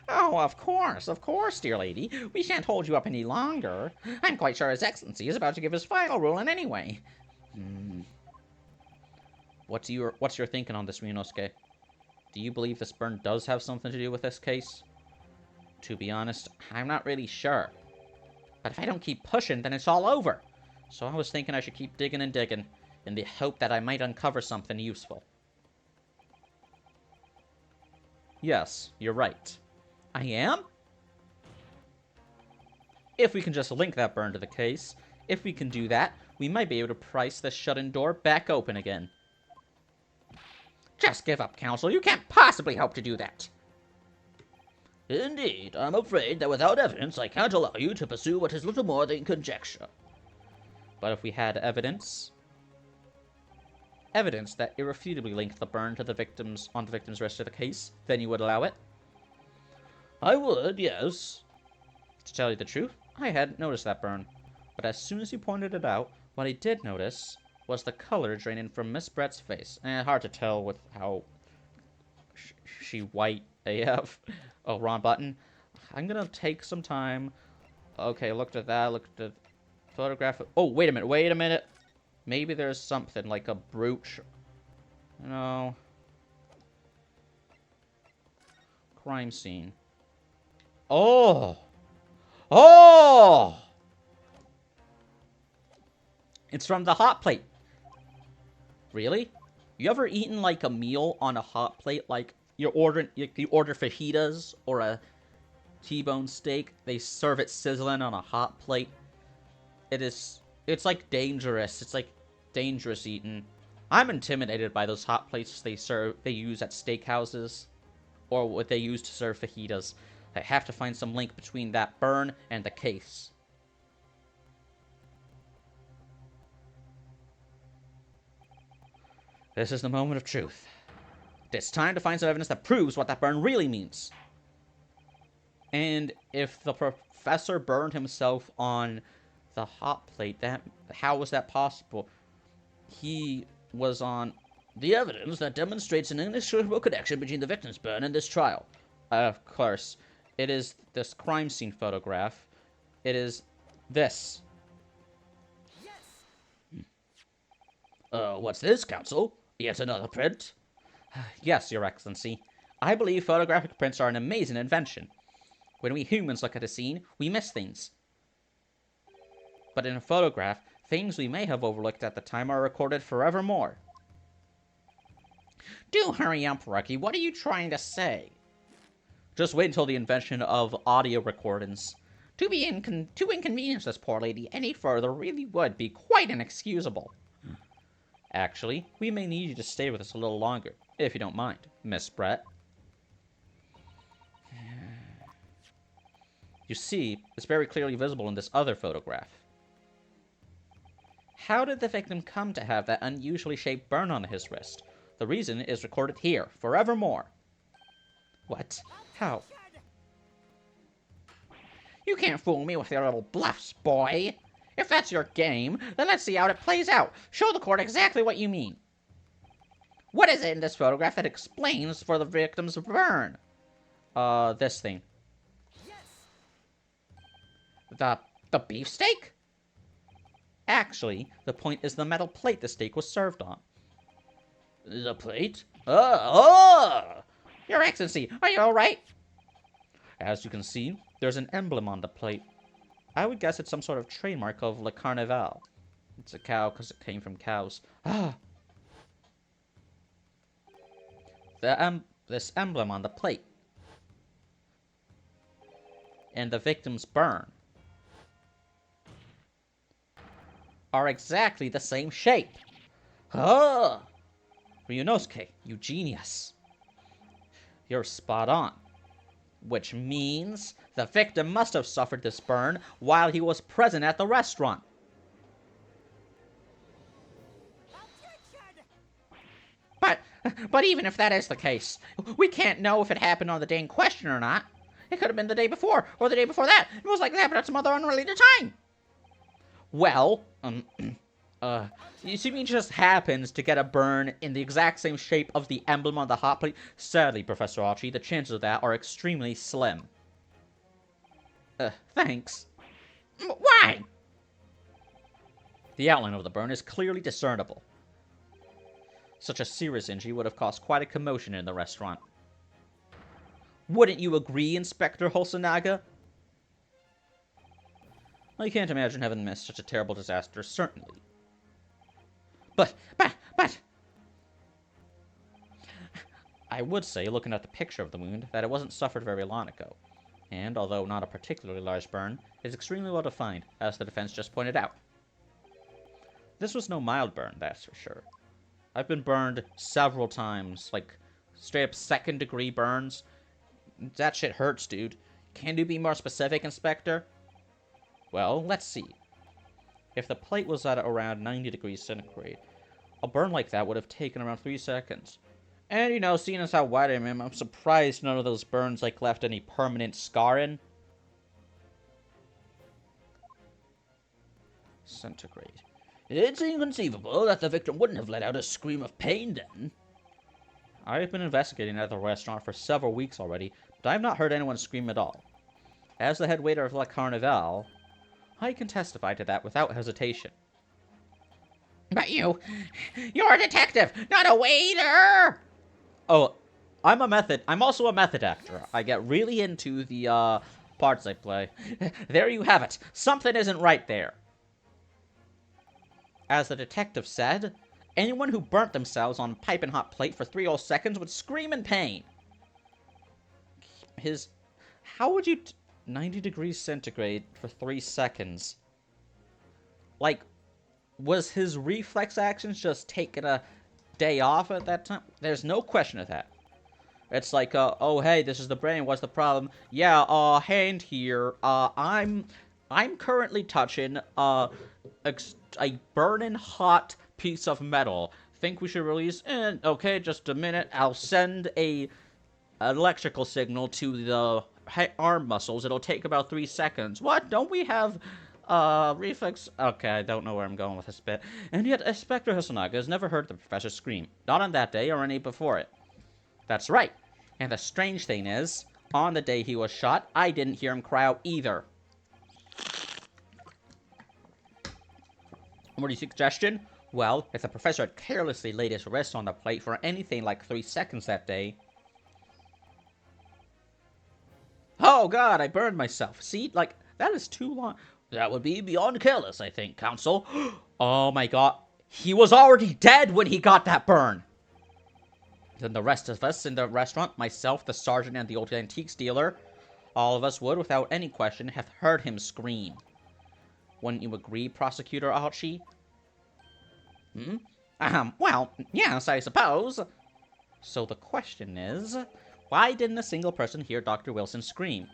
Oh, of course, dear lady. We shan't hold you up any longer. I'm quite sure His Excellency is about to give his final ruling anyway. What's your thinking on this, Ryunosuke? Do you believe this burn does have something to do with this case? To be honest, I'm not really sure. But if I don't keep pushing, then it's all over. So I was thinking I should keep digging and digging, in the hope that I might uncover something useful. Yes, you're right. I am? If we can just link that burn to the case, if we can do that, we might be able to prise this shut-in door back open again. Just give up, Counsel. You can't possibly hope to do that. Indeed, I'm afraid that without evidence, I can't allow you to pursue what is little more than conjecture. But if we had evidence that irrefutably linked the burn to the victim's wrist of the case, then you would allow it? I would, yes. To tell you the truth, I hadn't noticed that burn. But as soon as you pointed it out, what I did notice was the color draining from Miss Brett's face. Hard to tell with how she white AF. Oh, wrong button. I'm gonna take some time. Okay, looked at that, looked at the photograph. Oh, wait a minute. Maybe there's something like a brooch. No. Crime scene. Oh! Oh! It's from the hot plate. Really? You ever eaten like a meal on a hot plate? Like you order fajitas or a T-bone steak. They serve it sizzling on a hot plate. It's like dangerous. It's like dangerous eating. I'm intimidated by those hot plates they use at steakhouses, or what they use to serve fajitas. I have to find some link between that burn and the case. This is the moment of truth. It's time to find some evidence that proves what that burn really means. And if the professor burned himself on the hot plate, how was that possible? He was on... The evidence that demonstrates an inextricable connection between the victim's burn and this trial. Of course. It is this crime scene photograph. It is this. What's this, Counsel? Yet another print? Yes, Your Excellency. I believe photographic prints are an amazing invention. When we humans look at a scene, we miss things. But in a photograph, things we may have overlooked at the time are recorded forevermore. Do hurry up, Rookie. What are you trying to say? Just wait until the invention of audio recordings. To inconvenience this poor lady any further really would be quite inexcusable. Actually, we may need you to stay with us a little longer, if you don't mind, Miss Brett. You see, it's very clearly visible in this other photograph. How did the victim come to have that unusually shaped burn on his wrist? The reason is recorded here, forevermore. What? How? You can't fool me with your little bluffs, boy. If that's your game, then let's see how it plays out. Show the court exactly what you mean. What is it in this photograph that explains for the victim's burn? This thing. The beefsteak? Actually, the point is the metal plate the steak was served on. The plate? Oh! Your Excellency, are you alright? As you can see, there's an emblem on the plate. I would guess it's some sort of trademark of Le Carnival. It's a cow because it came from cows. Ah! This emblem on the plate. And the victim's burn are exactly the same shape. Oh! Ryunosuke, you genius. You're spot on. Which means the victim must have suffered this burn while he was present at the restaurant. But even if that is the case, we can't know if it happened on the day in question or not. It could have been the day before, or the day before that. It most likely happened at some other unrelated time. Well, you see, he just happens to get a burn in the exact same shape of the emblem on the hot plate. Sadly, Professor Archie, the chances of that are extremely slim. Thanks. Why? The outline of the burn is clearly discernible. Such a serious injury would have caused quite a commotion in the restaurant. Wouldn't you agree, Inspector Hosonaga? I can't imagine having missed such a terrible disaster, certainly. But... I would say, looking at the picture of the wound, that it wasn't suffered very long ago. And, although not a particularly large burn, it's extremely well defined, as the defense just pointed out. This was no mild burn, that's for sure. I've been burned several times, like, straight up second-degree burns. That shit hurts, dude. Can you be more specific, Inspector? Well, let's see. If the plate was at around 90 degrees centigrade, a burn like that would have taken around 3 seconds. And, you know, seeing as how white I am, I'm surprised none of those burns, like, left any permanent scarring. Centigrade. It's inconceivable that the victim wouldn't have let out a scream of pain then. I've been investigating at the restaurant for several weeks already, but I have not heard anyone scream at all. As the head waiter of La Carnival, I can testify to that without hesitation. But you're a detective, not a waiter! Oh, I'm also a method actor. I get really into the, parts I play. There you have it. Something isn't right there. As the detective said, anyone who burnt themselves on piping hot plate for 3 whole seconds would scream in pain. How would you... 90 degrees centigrade for 3 seconds? Like, was his reflex actions just taking a day off at that time? There's no question of that. It's like, oh, hey, this is the brain, what's the problem? Yeah, hand here, I'm currently touching, a burning hot piece of metal. Think we should release? Okay, just a minute. I'll send an electrical signal to the arm muscles. It'll take about 3 seconds. What? Don't we have reflex? Okay, I don't know where I'm going with this bit. And yet, Inspector Hosonaga has never heard the professor scream. Not on that day or any before it. That's right. And the strange thing is, on the day he was shot, I didn't hear him cry out either. What do you suggestion? Well, if the professor had carelessly laid his wrist on the plate for anything like 3 seconds that day... Oh god, I burned myself. See? Like, that is too long. That would be beyond careless, I think, Counsel. Oh my god. He was already dead when he got that burn. Then the rest of us in the restaurant, myself, the sergeant, and the old antiques dealer, all of us would, without any question, have heard him scream. Wouldn't you agree, Prosecutor Archie? Well, yes, I suppose. So the question is, why didn't a single person hear Dr. Wilson scream?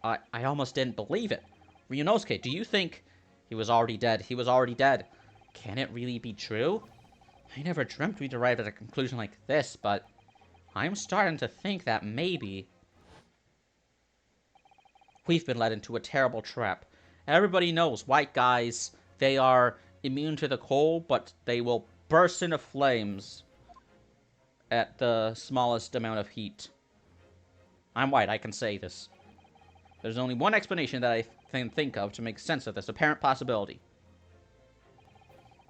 I almost didn't believe it. Ryunosuke, do you think he was already dead? He was already dead. Can it really be true? I never dreamt we'd arrive at a conclusion like this, but I'm starting to think that maybe we've been led into a terrible trap. Everybody knows white guys, they are immune to the cold, but they will burst into flames at the smallest amount of heat. I'm white, I can say this. There's only one explanation that I can think of to make sense of this apparent possibility.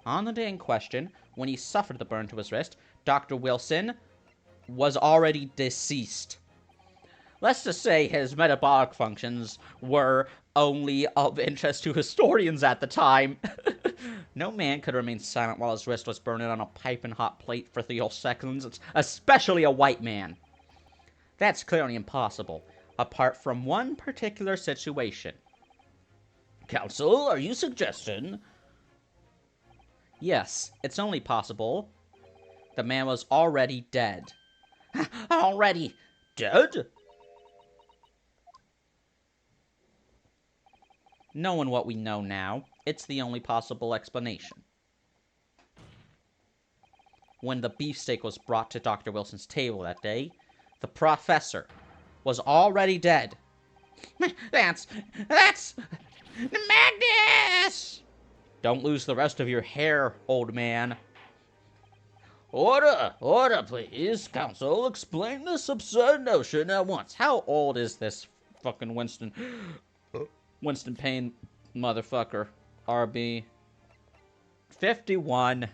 On the day in question, when he suffered the burn to his wrist, Dr. Wilson was already deceased. Let's just say his metabolic functions were only of interest to historians at the time. No man could remain silent while his wrist was burning on a piping hot plate for 3 whole seconds, especially a white man. That's clearly impossible, apart from one particular situation. Counsel, are you suggesting? Yes, it's only possible the man was already dead. Already Dead? Knowing what we know now, it's the only possible explanation. When the beefsteak was brought to Dr. Wilson's table that day, the professor was already dead. That's madness! Don't lose the rest of your hair, old man. Order, please. Counsel, explain this absurd notion at once. How old is this fucking Winston Payne motherfucker? RB. 51.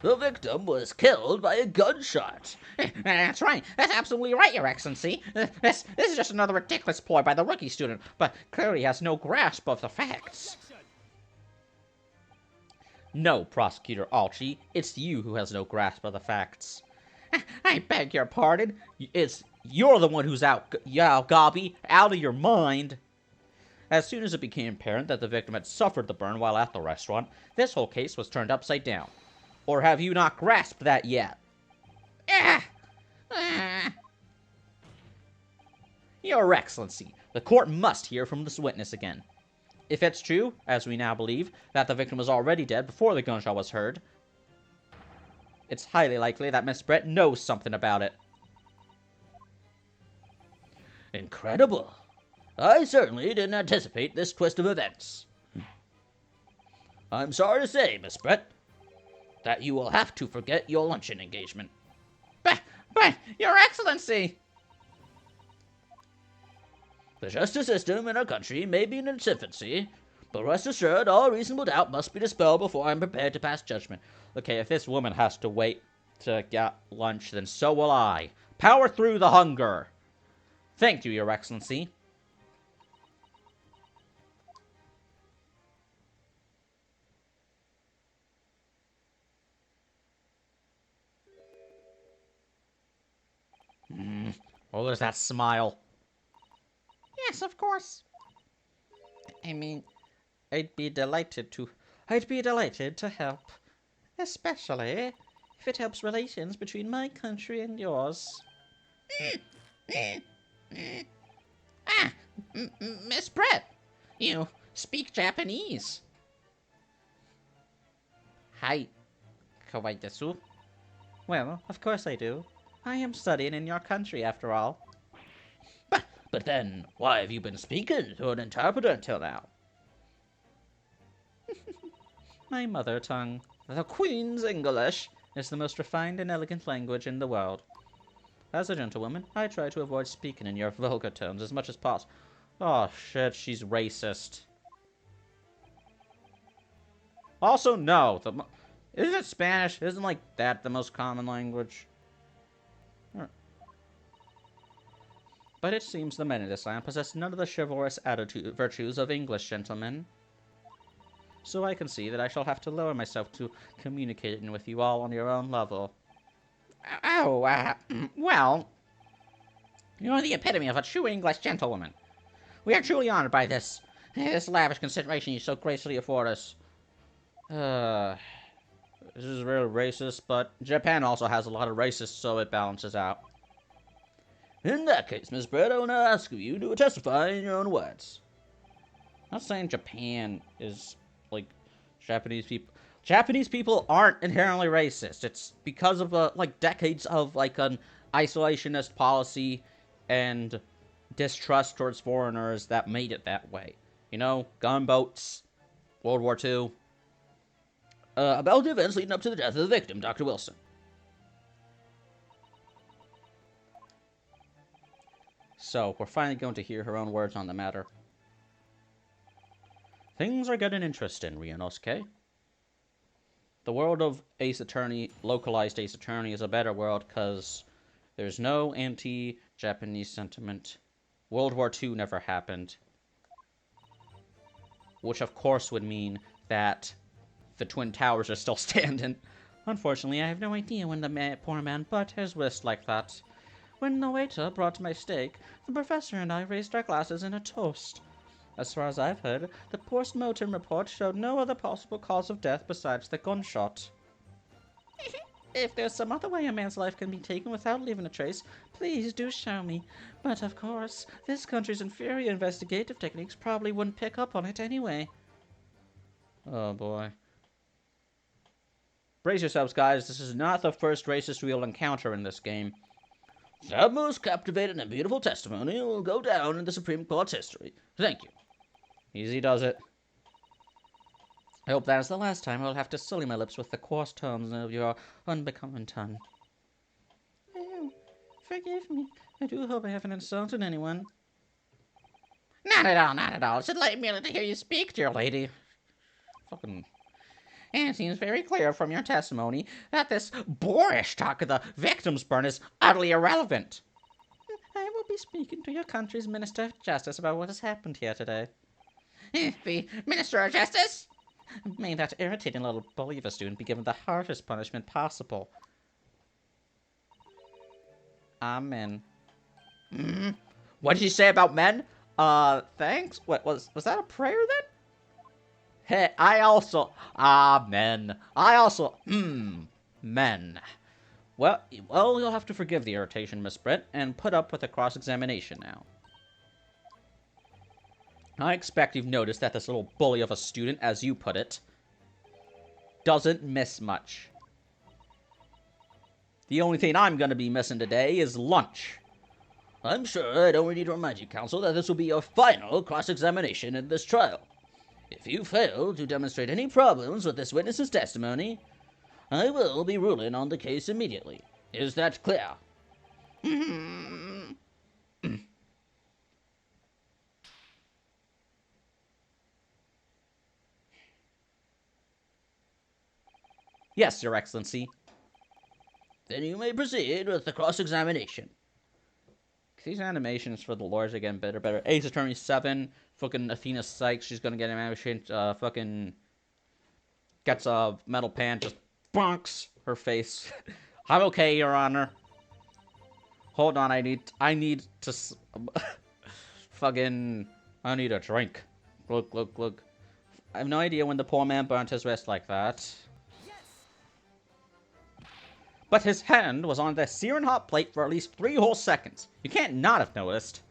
The victim was killed by a gunshot. That's right. That's absolutely right, Your Excellency. This is just another ridiculous ploy by the rookie student, but clearly has no grasp of the facts. No, Prosecutor Archie, it's you who has no grasp of the facts. I beg your pardon. You're the one who's out gobby, out of your mind. As soon as it became apparent that the victim had suffered the burn while at the restaurant, this whole case was turned upside down. Or have you not grasped that yet? Your Excellency, the court must hear from this witness again. If it's true, as we now believe, that the victim was already dead before the gunshot was heard, it's highly likely that Miss Brett knows something about it. Incredible. I certainly didn't anticipate this twist of events. I'm sorry to say, Miss Brett, that you will have to forget your luncheon engagement. But, Your Excellency! The justice system in our country may be in its infancy, but rest assured all reasonable doubt must be dispelled before I'm prepared to pass judgment. Okay, if this woman has to wait to get lunch, then so will I. Power through the hunger! Thank you, Your Excellency. Oh, there's that smile. Yes, of course. I mean, I'd be delighted to help. Especially if it helps relations between my country and yours. Miss Brett, you speak Japanese. Hi, kawaii desu. Well, of course I do. I am studying in your country, after all. But then, why have you been speaking to an interpreter until now? My mother tongue, the Queen's English, is the most refined and elegant language in the world. As a gentlewoman, I try to avoid speaking in your vulgar tones as much as possible. Oh shit, she's racist. Also, no. Isn't it Spanish? Isn't like that the most common language? but it seems the men in this land possess none of the chivalrous virtues of English gentlemen. So I can see that I shall have to lower myself to communicating with you all on your own level. Oh, well, you're the epitome of a true English gentlewoman. We are truly honored by this lavish consideration you so gracefully afford us. This is really racist, but Japan also has a lot of racists, so it balances out. In that case, Miss Brett, I want to ask you to testify in your own words. I'm not saying Japan is, like, Japanese people. Japanese people aren't inherently racist. It's because of, like, decades of, like, an isolationist policy and distrust towards foreigners that made it that way. You know, gunboats, World War II. About the events leading up to the death of the victim, Dr. Wilson. So, we're finally going to hear her own words on the matter. Things are getting interesting, Ryunosuke. The world of Ace Attorney, localized Ace Attorney, is a better world because there's no anti-Japanese sentiment. World War II never happened. Which, of course, would mean that the Twin Towers are still standing. Unfortunately, I have no idea when the poor man butt his wrist like that. When the waiter brought my steak, the professor and I raised our glasses in a toast. As far as I've heard, the post-mortem report showed no other possible cause of death besides the gunshot. If there's some other way a man's life can be taken without leaving a trace, please do show me. But of course, this country's inferior investigative techniques probably wouldn't pick up on it anyway. Oh boy. Brace yourselves, guys. This is not the first racist we'll encounter in this game. That most captivating and beautiful testimony will go down in the Supreme Court's history. Thank you. Easy does it. I hope that is the last time I'll have to sully my lips with the coarse tones of your unbecoming tongue. Oh, forgive me. I do hope I haven't insulted anyone. Not at all, not at all. It's delight merely to hear you speak, dear lady. Fucking... And it seems very clear from your testimony that this boorish talk of the victim's burn is utterly irrelevant. I will be speaking to your country's Minister of Justice about what has happened here today. The Minister of Justice? May that irritating little bully of a student be given the harshest punishment possible. Amen. What did you say about men? Thanks? What, was that a prayer then? Hey, I also... men. Men. Well, you'll have to forgive the irritation, Miss Britt, and put up with the cross-examination now. I expect you've noticed that this little bully of a student, as you put it, doesn't miss much. The only thing I'm going to be missing today is lunch. I'm sure I don't need to remind you, counsel, that this will be your final cross-examination in this trial. If you fail to demonstrate any problems with this witness's testimony, I will be ruling on the case immediately. Is that clear? Yes, Your Excellency. Then you may proceed with the cross-examination. These animations for the lords are getting better. Ace Attorney 7, fucking Athena Sykes, she's gonna get animation, fucking gets a metal pan, just bonks her face. I'm okay, Your Honor. Hold on, I need to, fucking, I need a drink. Look. I have no idea when the poor man burnt his wrist like that. But his hand was on the searing hot plate for at least 3 whole seconds. You can't not have noticed.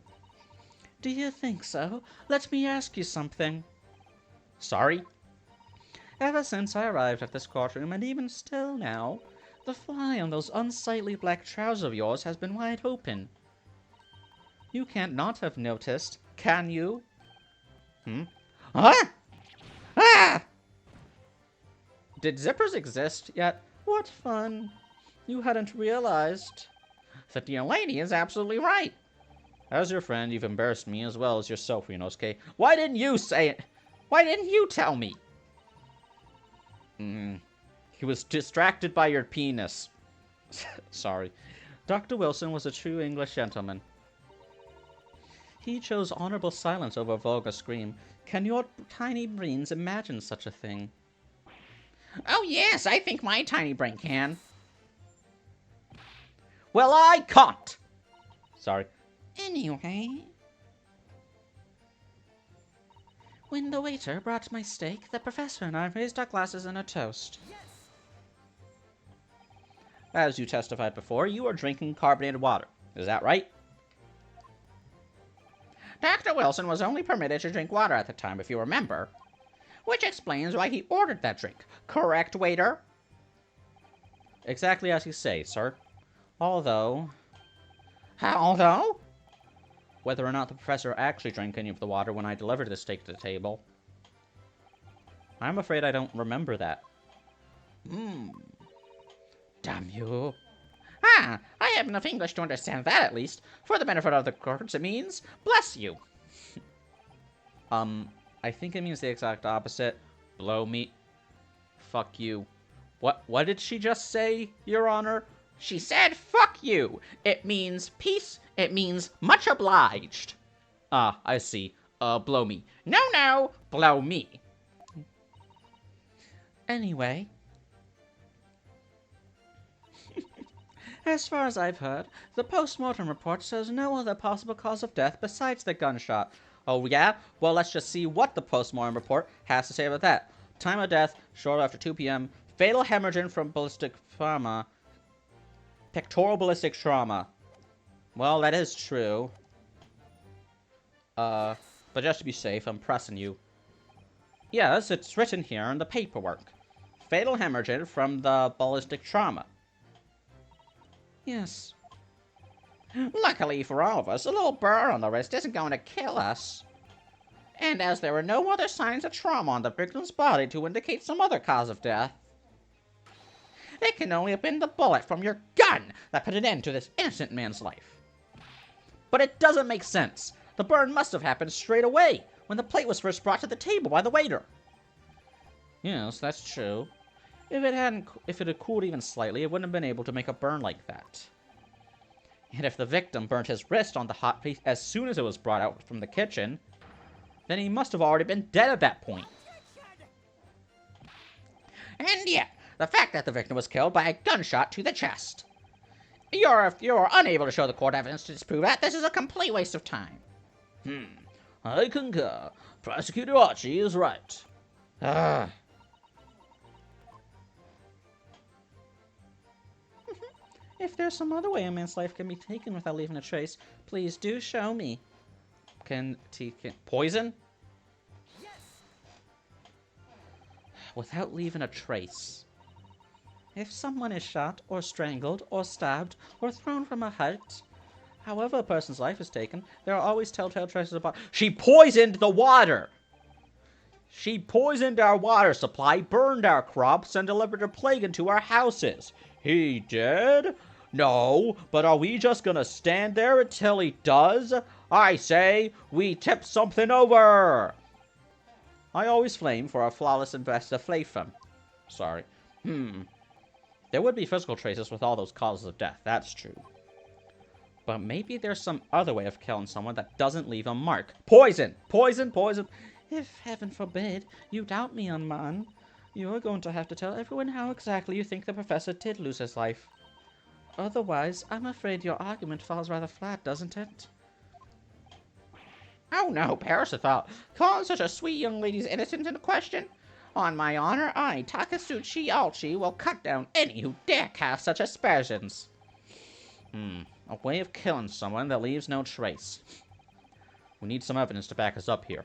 Do you think so? Let me ask you something. Sorry? Ever since I arrived at this courtroom, and even still now, the fly on those unsightly black trousers of yours has been wide open. You can't not have noticed, can you? Huh? Ah! Did zippers exist yet? What fun. You hadn't realized. The dear lady is absolutely right. As your friend, you've embarrassed me as well as yourself, Ryunosuke. Why didn't you say it? Why didn't you tell me? He was distracted by your penis. Sorry. Dr. Wilson was a true English gentleman. He chose honorable silence over vulgar scream. Can your tiny brains imagine such a thing? Oh yes, I think my tiny brain can. Well, I can't! Sorry. Anyway... When the waiter brought my steak, the professor and I raised our glasses in a toast. As you testified before, you are drinking carbonated water. Is that right? Dr. Wilson was only permitted to drink water at the time, if you remember. Which explains why he ordered that drink. Correct, waiter? Exactly as you say, sir. Although, whether or not the professor actually drank any of the water when I delivered the steak to the table, I'm afraid I don't remember that. Damn you. Ah, I have enough English to understand that at least. For the benefit of the courts, it means, bless you. I think it means the exact opposite. Blow me. Fuck you. What did she just say, Your Honor? She said, fuck you. It means peace. It means much obliged. Ah, I see. Blow me. No, blow me. Anyway. As far as I've heard, the post-mortem report shows no other possible cause of death besides the gunshot. Oh yeah? Well, let's just see what the post-mortem report has to say about that. Time of death, shortly after 2 p.m. Fatal hemorrhage from ballistic trauma. Pectoral ballistic trauma. Well, that is true. But just to be safe, I'm pressing you. Yes, it's written here in the paperwork. Fatal hemorrhage from the ballistic trauma. Yes. Luckily for all of us, a little burr on the wrist isn't going to kill us. And as there were no other signs of trauma on the victim's body to indicate some other cause of death, it can only have been the bullet from your gun that put an end to this innocent man's life. But it doesn't make sense. The burn must have happened straight away, when the plate was first brought to the table by the waiter. Yes, that's true. If it had cooled even slightly, it wouldn't have been able to make a burn like that. And if the victim burnt his wrist on the hot plate as soon as it was brought out from the kitchen, then he must have already been dead at that point. And yet, the fact that the victim was killed by a gunshot to the chest. You're unable to show the court evidence to disprove that. This is a complete waste of time. I concur. Prosecutor Archie is right. If there's some other way a man's life can be taken without leaving a trace, please do show me. Poison? Without leaving a trace. If someone is shot, or strangled, or stabbed, or thrown from a height, however a person's life is taken, there are always telltale traces of... She poisoned the water! She poisoned our water supply, burned our crops, and delivered a plague into our houses. He did? No, but are we just gonna stand there until he does? I say, we tip something over! I always flame for a flawless investigation. Sorry. There would be physical traces with all those causes of death, that's true. But maybe there's some other way of killing someone that doesn't leave a mark. Poison! Poison! Poison! If, heaven forbid, you doubt me on man, you're going to have to tell everyone how exactly you think the professor did lose his life. Otherwise, I'm afraid your argument falls rather flat, doesn't it? Oh no, Parasithal. Calling such a sweet young lady's innocent into question? On my honor, I, Takasuchi Alchi, will cut down any who dare cast such aspersions. A way of killing someone that leaves no trace. We need some evidence to back us up here.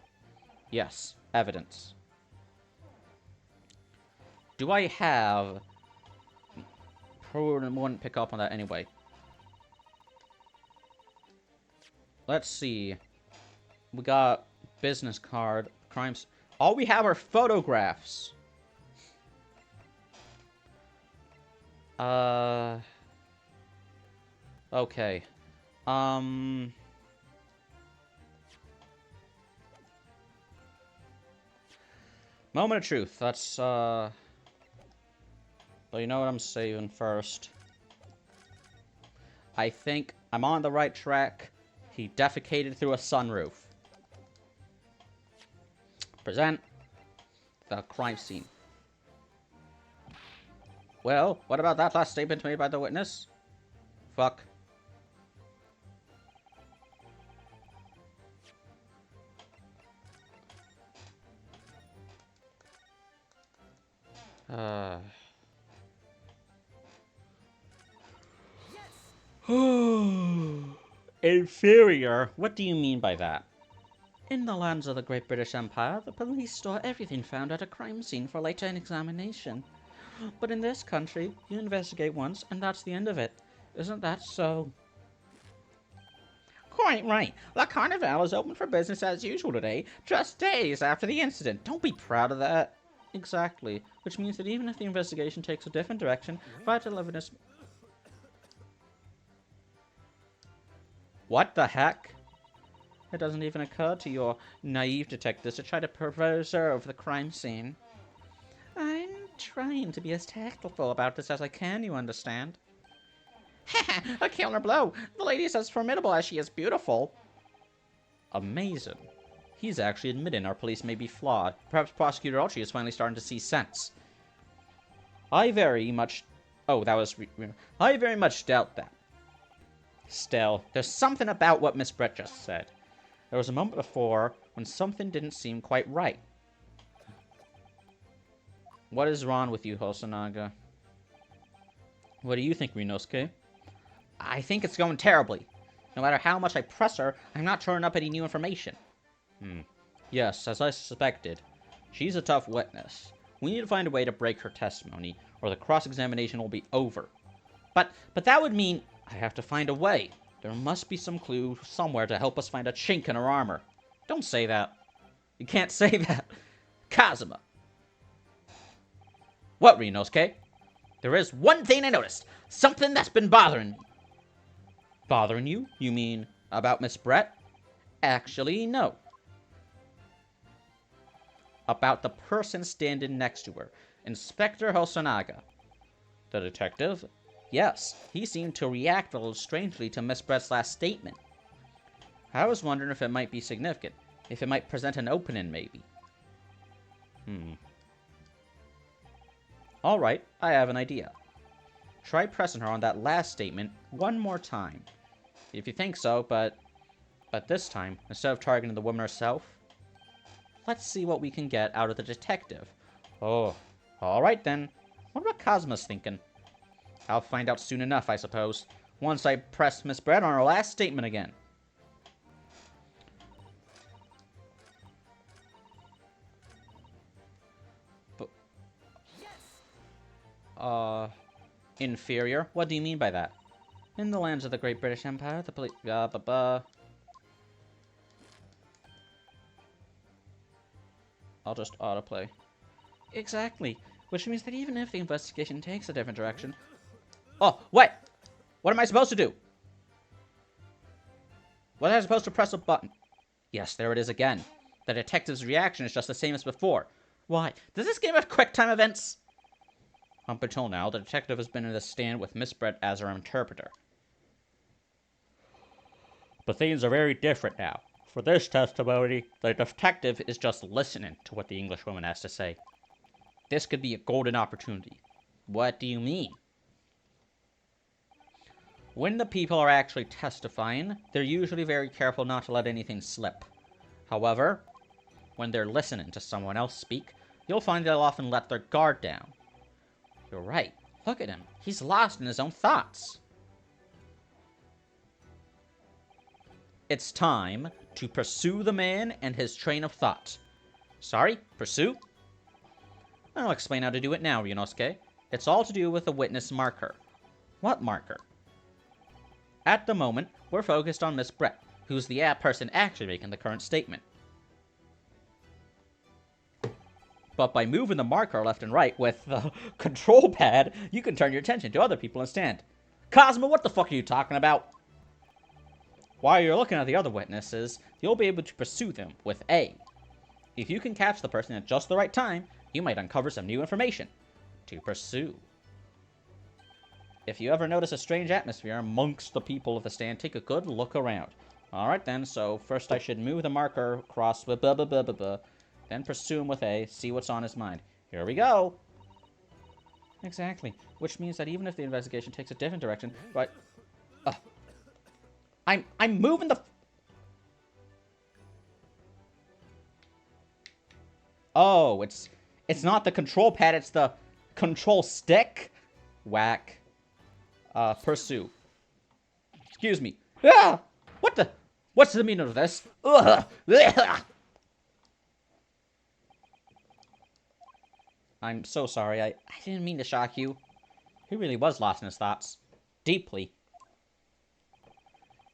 Yes, evidence. Do I have... Probably wouldn't pick up on that anyway. Let's see. We got business card, crimes... All we have are photographs. Okay. Moment of truth. That's, Well, you know what I'm saving first. I think I'm on the right track. He defecated through a sunroof. Present the crime scene. Well, what about that last statement made by the witness? Fuck. Inferior? What do you mean by that? In the lands of the Great British Empire, the police store everything found at a crime scene for later examination. But in this country, you investigate once, and that's the end of it. Isn't that so? Quite right. The Carnival is open for business as usual today, just days after the incident. Don't be proud of that. Exactly. Which means that even if the investigation takes a different direction, vital evidence... What the heck? It doesn't even occur to your naive detectives to try to preserve the crime scene. I'm trying to be as tactful about this as I can, you understand? A counter blow. The lady is as formidable as she is beautiful. Amazing. He's actually admitting our police may be flawed. Perhaps Prosecutor Ulchi is finally starting to see sense. I very much doubt that. Still, there's something about what Miss Brett just said. There was a moment before when something didn't seem quite right. What is wrong with you, Hosonaga? What do you think, Ryunosuke? I think it's going terribly. No matter how much I press her, I'm not turning up any new information. Yes, as I suspected. She's a tough witness. We need to find a way to break her testimony, or the cross-examination will be over. But that would mean... I have to find a way. There must be some clue somewhere to help us find a chink in her armor. Don't say that. You can't say that. Kazuma. What, Ryunosuke? There is one thing I noticed. Something that's been bothering me. Bothering you? You mean about Miss Brett? Actually, no. About the person standing next to her. Inspector Hosonaga. The detective? Yes, he seemed to react a little strangely to Miss Brett's last statement. I was wondering if it might be significant. If it might present an opening, maybe. Alright, I have an idea. Try pressing her on that last statement one more time. If you think so, but this time, instead of targeting the woman herself, let's see what we can get out of the detective. Oh, alright then. What about Kazuma's thinking? I'll find out soon enough, I suppose, once I press Miss Brett on her last statement again. Inferior? What do you mean by that? In the lands of the Great British Empire, the police... I'll just autoplay. Exactly. Which means that even if the investigation takes a different direction... Oh, wait! What am I supposed to do? Was I supposed to press a button? Yes, there it is again. The detective's reaction is just the same as before. Why? Does this game have QuickTime events? Up until now, the detective has been in the stand with Miss Brett as her interpreter. But things are very different now. For this testimony, the detective is just listening to what the Englishwoman has to say. This could be a golden opportunity. What do you mean? When the people are actually testifying, they're usually very careful not to let anything slip. However, when they're listening to someone else speak, you'll find they'll often let their guard down. You're right. Look at him. He's lost in his own thoughts. It's time to pursue the man and his train of thought. Sorry? Pursue? I'll explain how to do it now, Ryunosuke. It's all to do with the witness marker. What marker? At the moment, we're focused on Miss Brett, who's the person actually making the current statement. But by moving the marker left and right with the control pad, you can turn your attention to other people instead. Kazuma, what the fuck are you talking about? While you're looking at the other witnesses, you'll be able to pursue them with A. If you can catch the person at just the right time, you might uncover some new information to pursue. If you ever notice a strange atmosphere amongst the people of the stand, take a good look around. Alright then, so first I should move the marker across with blah blah blah blah blah. Then pursue him with A, see what's on his mind. Here we go! Exactly. Which means that even if the investigation takes a different direction, but... I'm moving the... Oh, it's not the control pad, it's the control stick? Whack. Pursue. Excuse me. Ah! What the... What's the meaning of this? Ugh! I'm so sorry, I didn't mean to shock you. He really was lost in his thoughts. Deeply.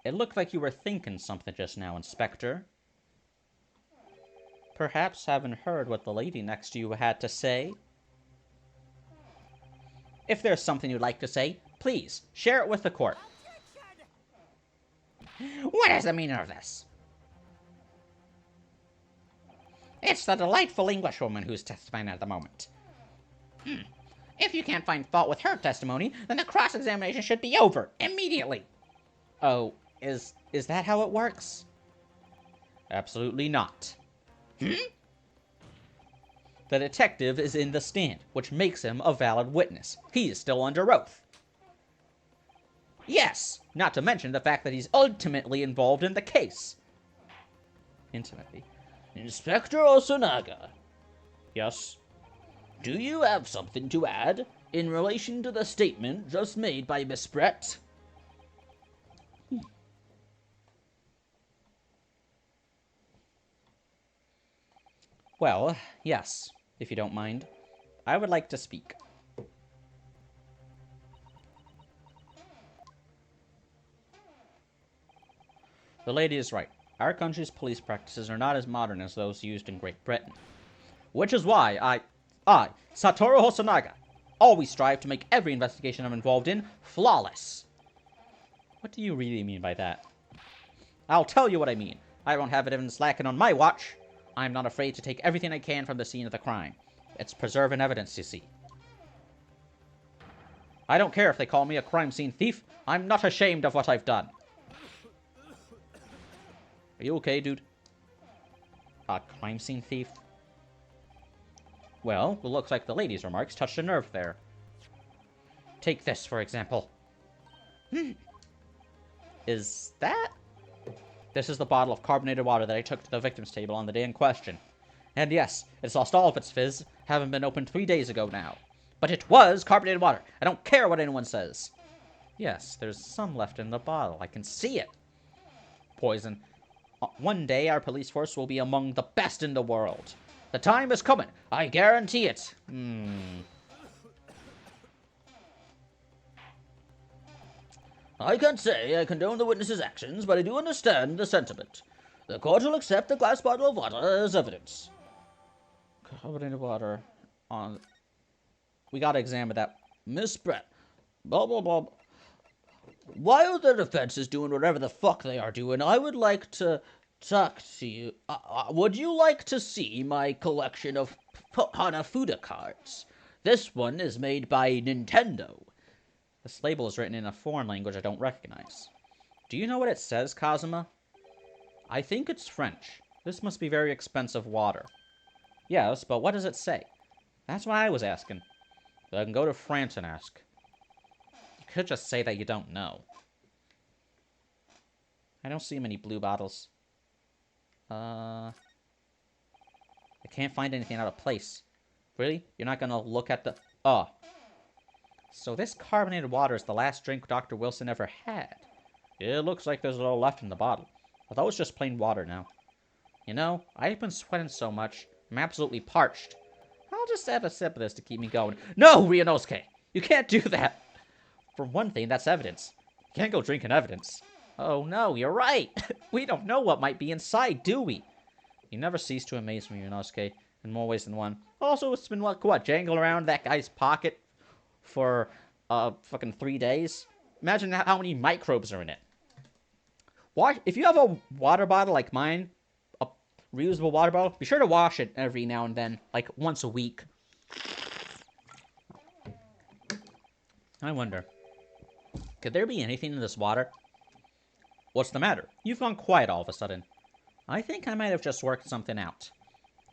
It looked like you were thinking something just now, Inspector. Perhaps haven't heard what the lady next to you had to say? If there's something you'd like to say, please, share it with the court. What is the meaning of this? It's the delightful Englishwoman who's testifying at the moment. If you can't find fault with her testimony, then the cross-examination should be over immediately. Oh, is that how it works? Absolutely not. The detective is in the stand, which makes him a valid witness. He is still under oath. Yes, not to mention the fact that he's ultimately involved in the case. Intimately. Inspector Osanaga, Yes? do you have something to add in relation to the statement just made by Miss Brett? Well, yes, if you don't mind. I would like to speak. The lady is right. Our country's police practices are not as modern as those used in Great Britain. Which is why I, Satoru Hosonaga, always strive to make every investigation I'm involved in flawless. What do you really mean by that? I'll tell you what I mean. I won't have evidence lacking on my watch. I'm not afraid to take everything I can from the scene of the crime. It's preserving evidence, you see. I don't care if they call me a crime scene thief. I'm not ashamed of what I've done. Are you okay, dude? A crime scene thief? Well, it looks like the lady's remarks touched a nerve there. Take this, for example. Is that... This is the bottle of carbonated water that I took to the victim's table on the day in question. And yes, it's lost all of its fizz, having been opened 3 days ago now. But it was carbonated water. I don't care what anyone says. Yes, there's some left in the bottle. I can see it. Poison. One day, our police force will be among the best in the world. The time is coming. I guarantee it. I can't say I condone the witness's actions, but I do understand the sentiment. The court will accept the glass bottle of water as evidence. Carbonated water on... We gotta examine that. Miss Brett, blah, blah, blah. While the defense is doing whatever the fuck they are doing, I would like to talk to you. Would you like to see my collection of Hanafuda cards? This one is made by Nintendo. This label is written in a foreign language I don't recognize. Do you know what it says, Kazuma? I think it's French. This must be very expensive water. Yes, but what does it say? That's what I was asking. I can go to France and ask. You could just say that you don't know. I don't see many blue bottles. I can't find anything out of place. Really? You're not gonna look at the... Oh. So this carbonated water is the last drink Dr. Wilson ever had. It looks like there's a little left in the bottle. I thought it was just plain water now. You know, I've been sweating so much, I'm absolutely parched. I'll just have a sip of this to keep me going. No, Ryunosuke! You can't do that! For one thing, that's evidence. You can't go drinking evidence. Oh no, you're right! We don't know what might be inside, do we? You never cease to amaze me, Ryunosuke, in more ways than one. Also, it's been, like, what, jangling around that guy's pocket for, fucking 3 days? Imagine how many microbes are in it. If you have a water bottle like mine, a reusable water bottle, be sure to wash it every now and then, like once a week. I wonder, could there be anything in this water? What's the matter? You've gone quiet all of a sudden. I think I might have just worked something out.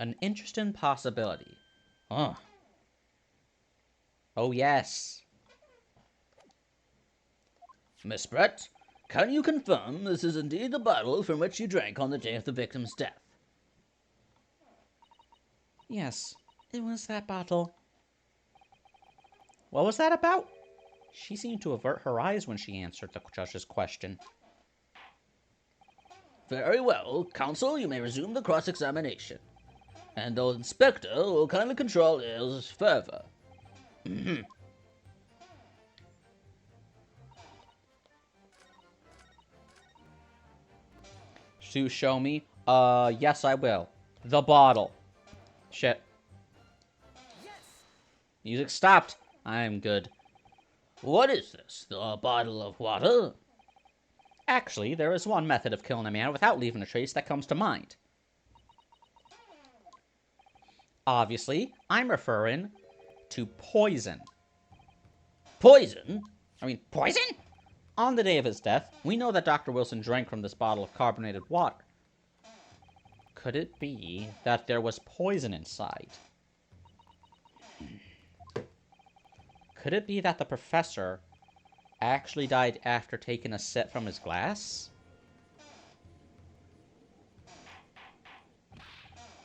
An interesting possibility. Oh. Oh, yes. Miss Brett, can you confirm this is indeed the bottle from which you drank on the day of the victim's death? Yes, it was that bottle. What was that about? She seemed to avert her eyes when she answered the judge's question. Very well. Counsel, you may resume the cross-examination. And the inspector will kindly control his fervor. To show me? Yes, I will. The bottle. Shit. Music stopped. I'm good. What is this? The bottle of water? Actually, there is one method of killing a man without leaving a trace that comes to mind. Obviously, I'm referring to poison. Poison? Poison? On the day of his death, we know that Dr. Wilson drank from this bottle of carbonated water. Could it be that there was poison inside? Could it be that the professor actually died after taking a sip from his glass?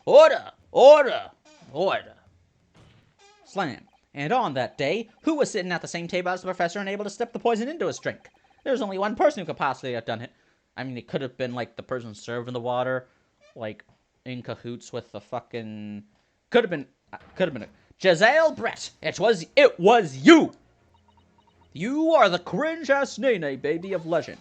Order! Order! Order! Slam. And on that day, who was sitting at the same table as the professor and able to slip the poison into his drink? There's only one person who could possibly have done it. It could have been, like, the person serving the water, like, in cahoots with the fucking... Could have been Jezzael Brett! It was you! You are the cringe-ass Nene baby of legend.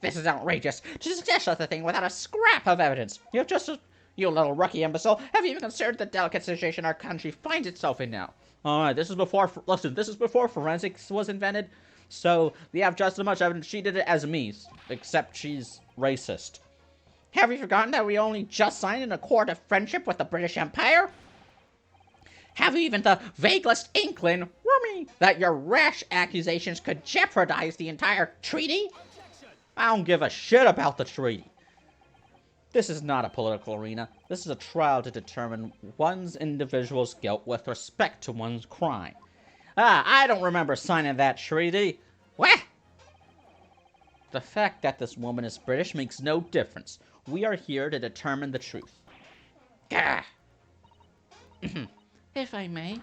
This is outrageous. To suggest such a thing without a scrap of evidence. You little rookie imbecile. Have you even considered the delicate situation our country finds itself in now? Alright, this is before forensics was invented, so we have just as much evidence she did it as me, except she's racist. Have you forgotten that we only just signed an accord of friendship with the British Empire? Have you even the vaguest inkling, Wormy, that your rash accusations could jeopardize the entire treaty? I don't give a shit about the treaty. This is not a political arena. This is a trial to determine one's individual's guilt with respect to one's crime. I don't remember signing that treaty. What? The fact that this woman is British makes no difference. We are here to determine the truth. Gah. If I may,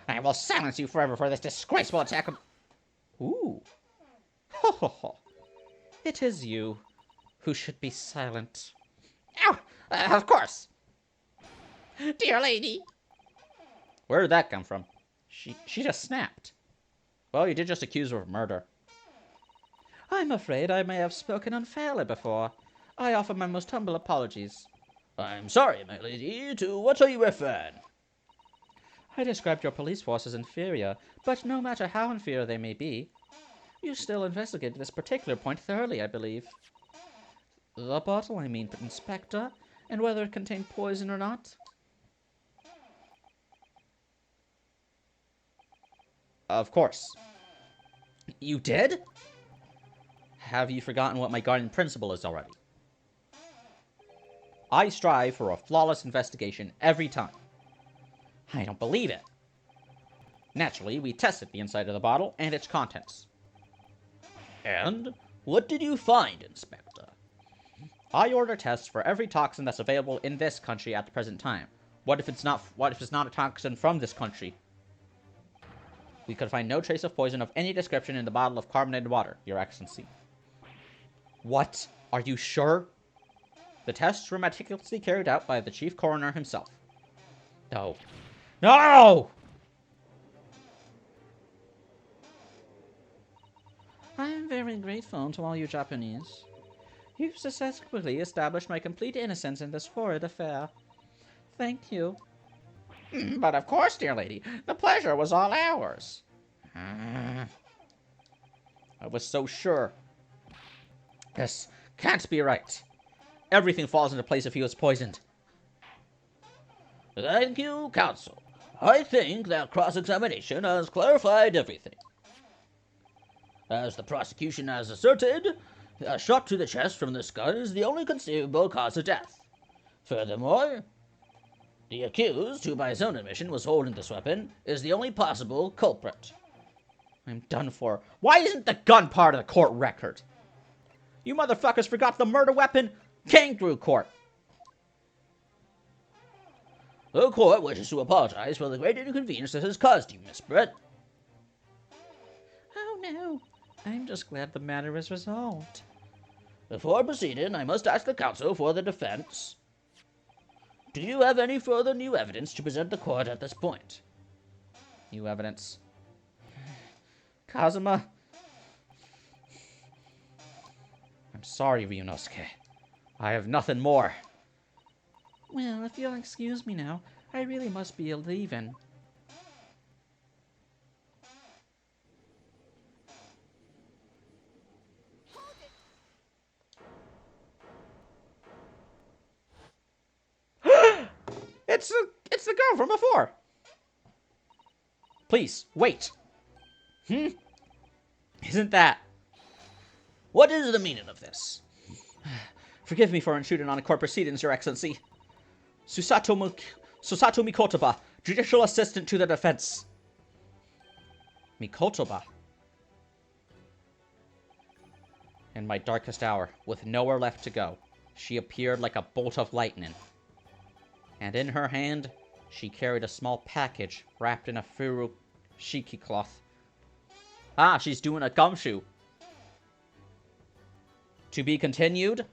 I will silence you forever for this disgraceful attack of... Ooh. Ho ho ho. It is you who should be silent. Oh, of course. Dear lady. Where did that come from? She just snapped. Well, you did just accuse her of murder. I'm afraid I may have spoken unfairly before. I offer my most humble apologies. I'm sorry, my lady. To what are you referring? I described your police force as inferior, but no matter how inferior they may be, you still investigated this particular point thoroughly, I believe. The bottle, Inspector, and whether it contained poison or not. Of course. You did? Have you forgotten what my guardian principle is already? I strive for a flawless investigation every time. I don't believe it. Naturally, we tested the inside of the bottle and its contents. And what did you find, Inspector? I order tests for every toxin that's available in this country at the present time. What if it's not a toxin from this country? We could find no trace of poison of any description in the bottle of carbonated water, Your Excellency. What? Are you sure? The tests were meticulously carried out by the chief coroner himself. No. No! I am very grateful to all you Japanese. You've successfully established my complete innocence in this horrid affair. Thank you. But of course, dear lady, the pleasure was all ours. I was so sure. This can't be right. Everything falls into place if he was poisoned. Thank you, counsel. I think that cross-examination has clarified everything. As the prosecution has asserted, a shot to the chest from this gun is the only conceivable cause of death. Furthermore, the accused, who by his own admission was holding this weapon, is the only possible culprit. I'm done for. Why isn't the gun part of the court record? You motherfuckers forgot the murder weapon came through court. The court wishes to apologize for the great inconvenience this has caused you, Miss Brett. Oh no, I'm just glad the matter is resolved. Before proceeding, I must ask the counsel for the defense. Do you have any further new evidence to present the court at this point? New evidence. Kazuma. I'm sorry, Ryunosuke. I have nothing more. Well, if you'll excuse me now, I really must be leaving. It's the girl from before. Please, wait. Isn't that... What is the meaning of this? Forgive me for intruding on court proceedings, Your Excellency. Susato Mikotoba, Judicial Assistant to the Defense. Mikotoba. In my darkest hour, with nowhere left to go, she appeared like a bolt of lightning. And in her hand, she carried a small package wrapped in a furoshiki cloth. Ah, she's doing a gumshoe. To be continued.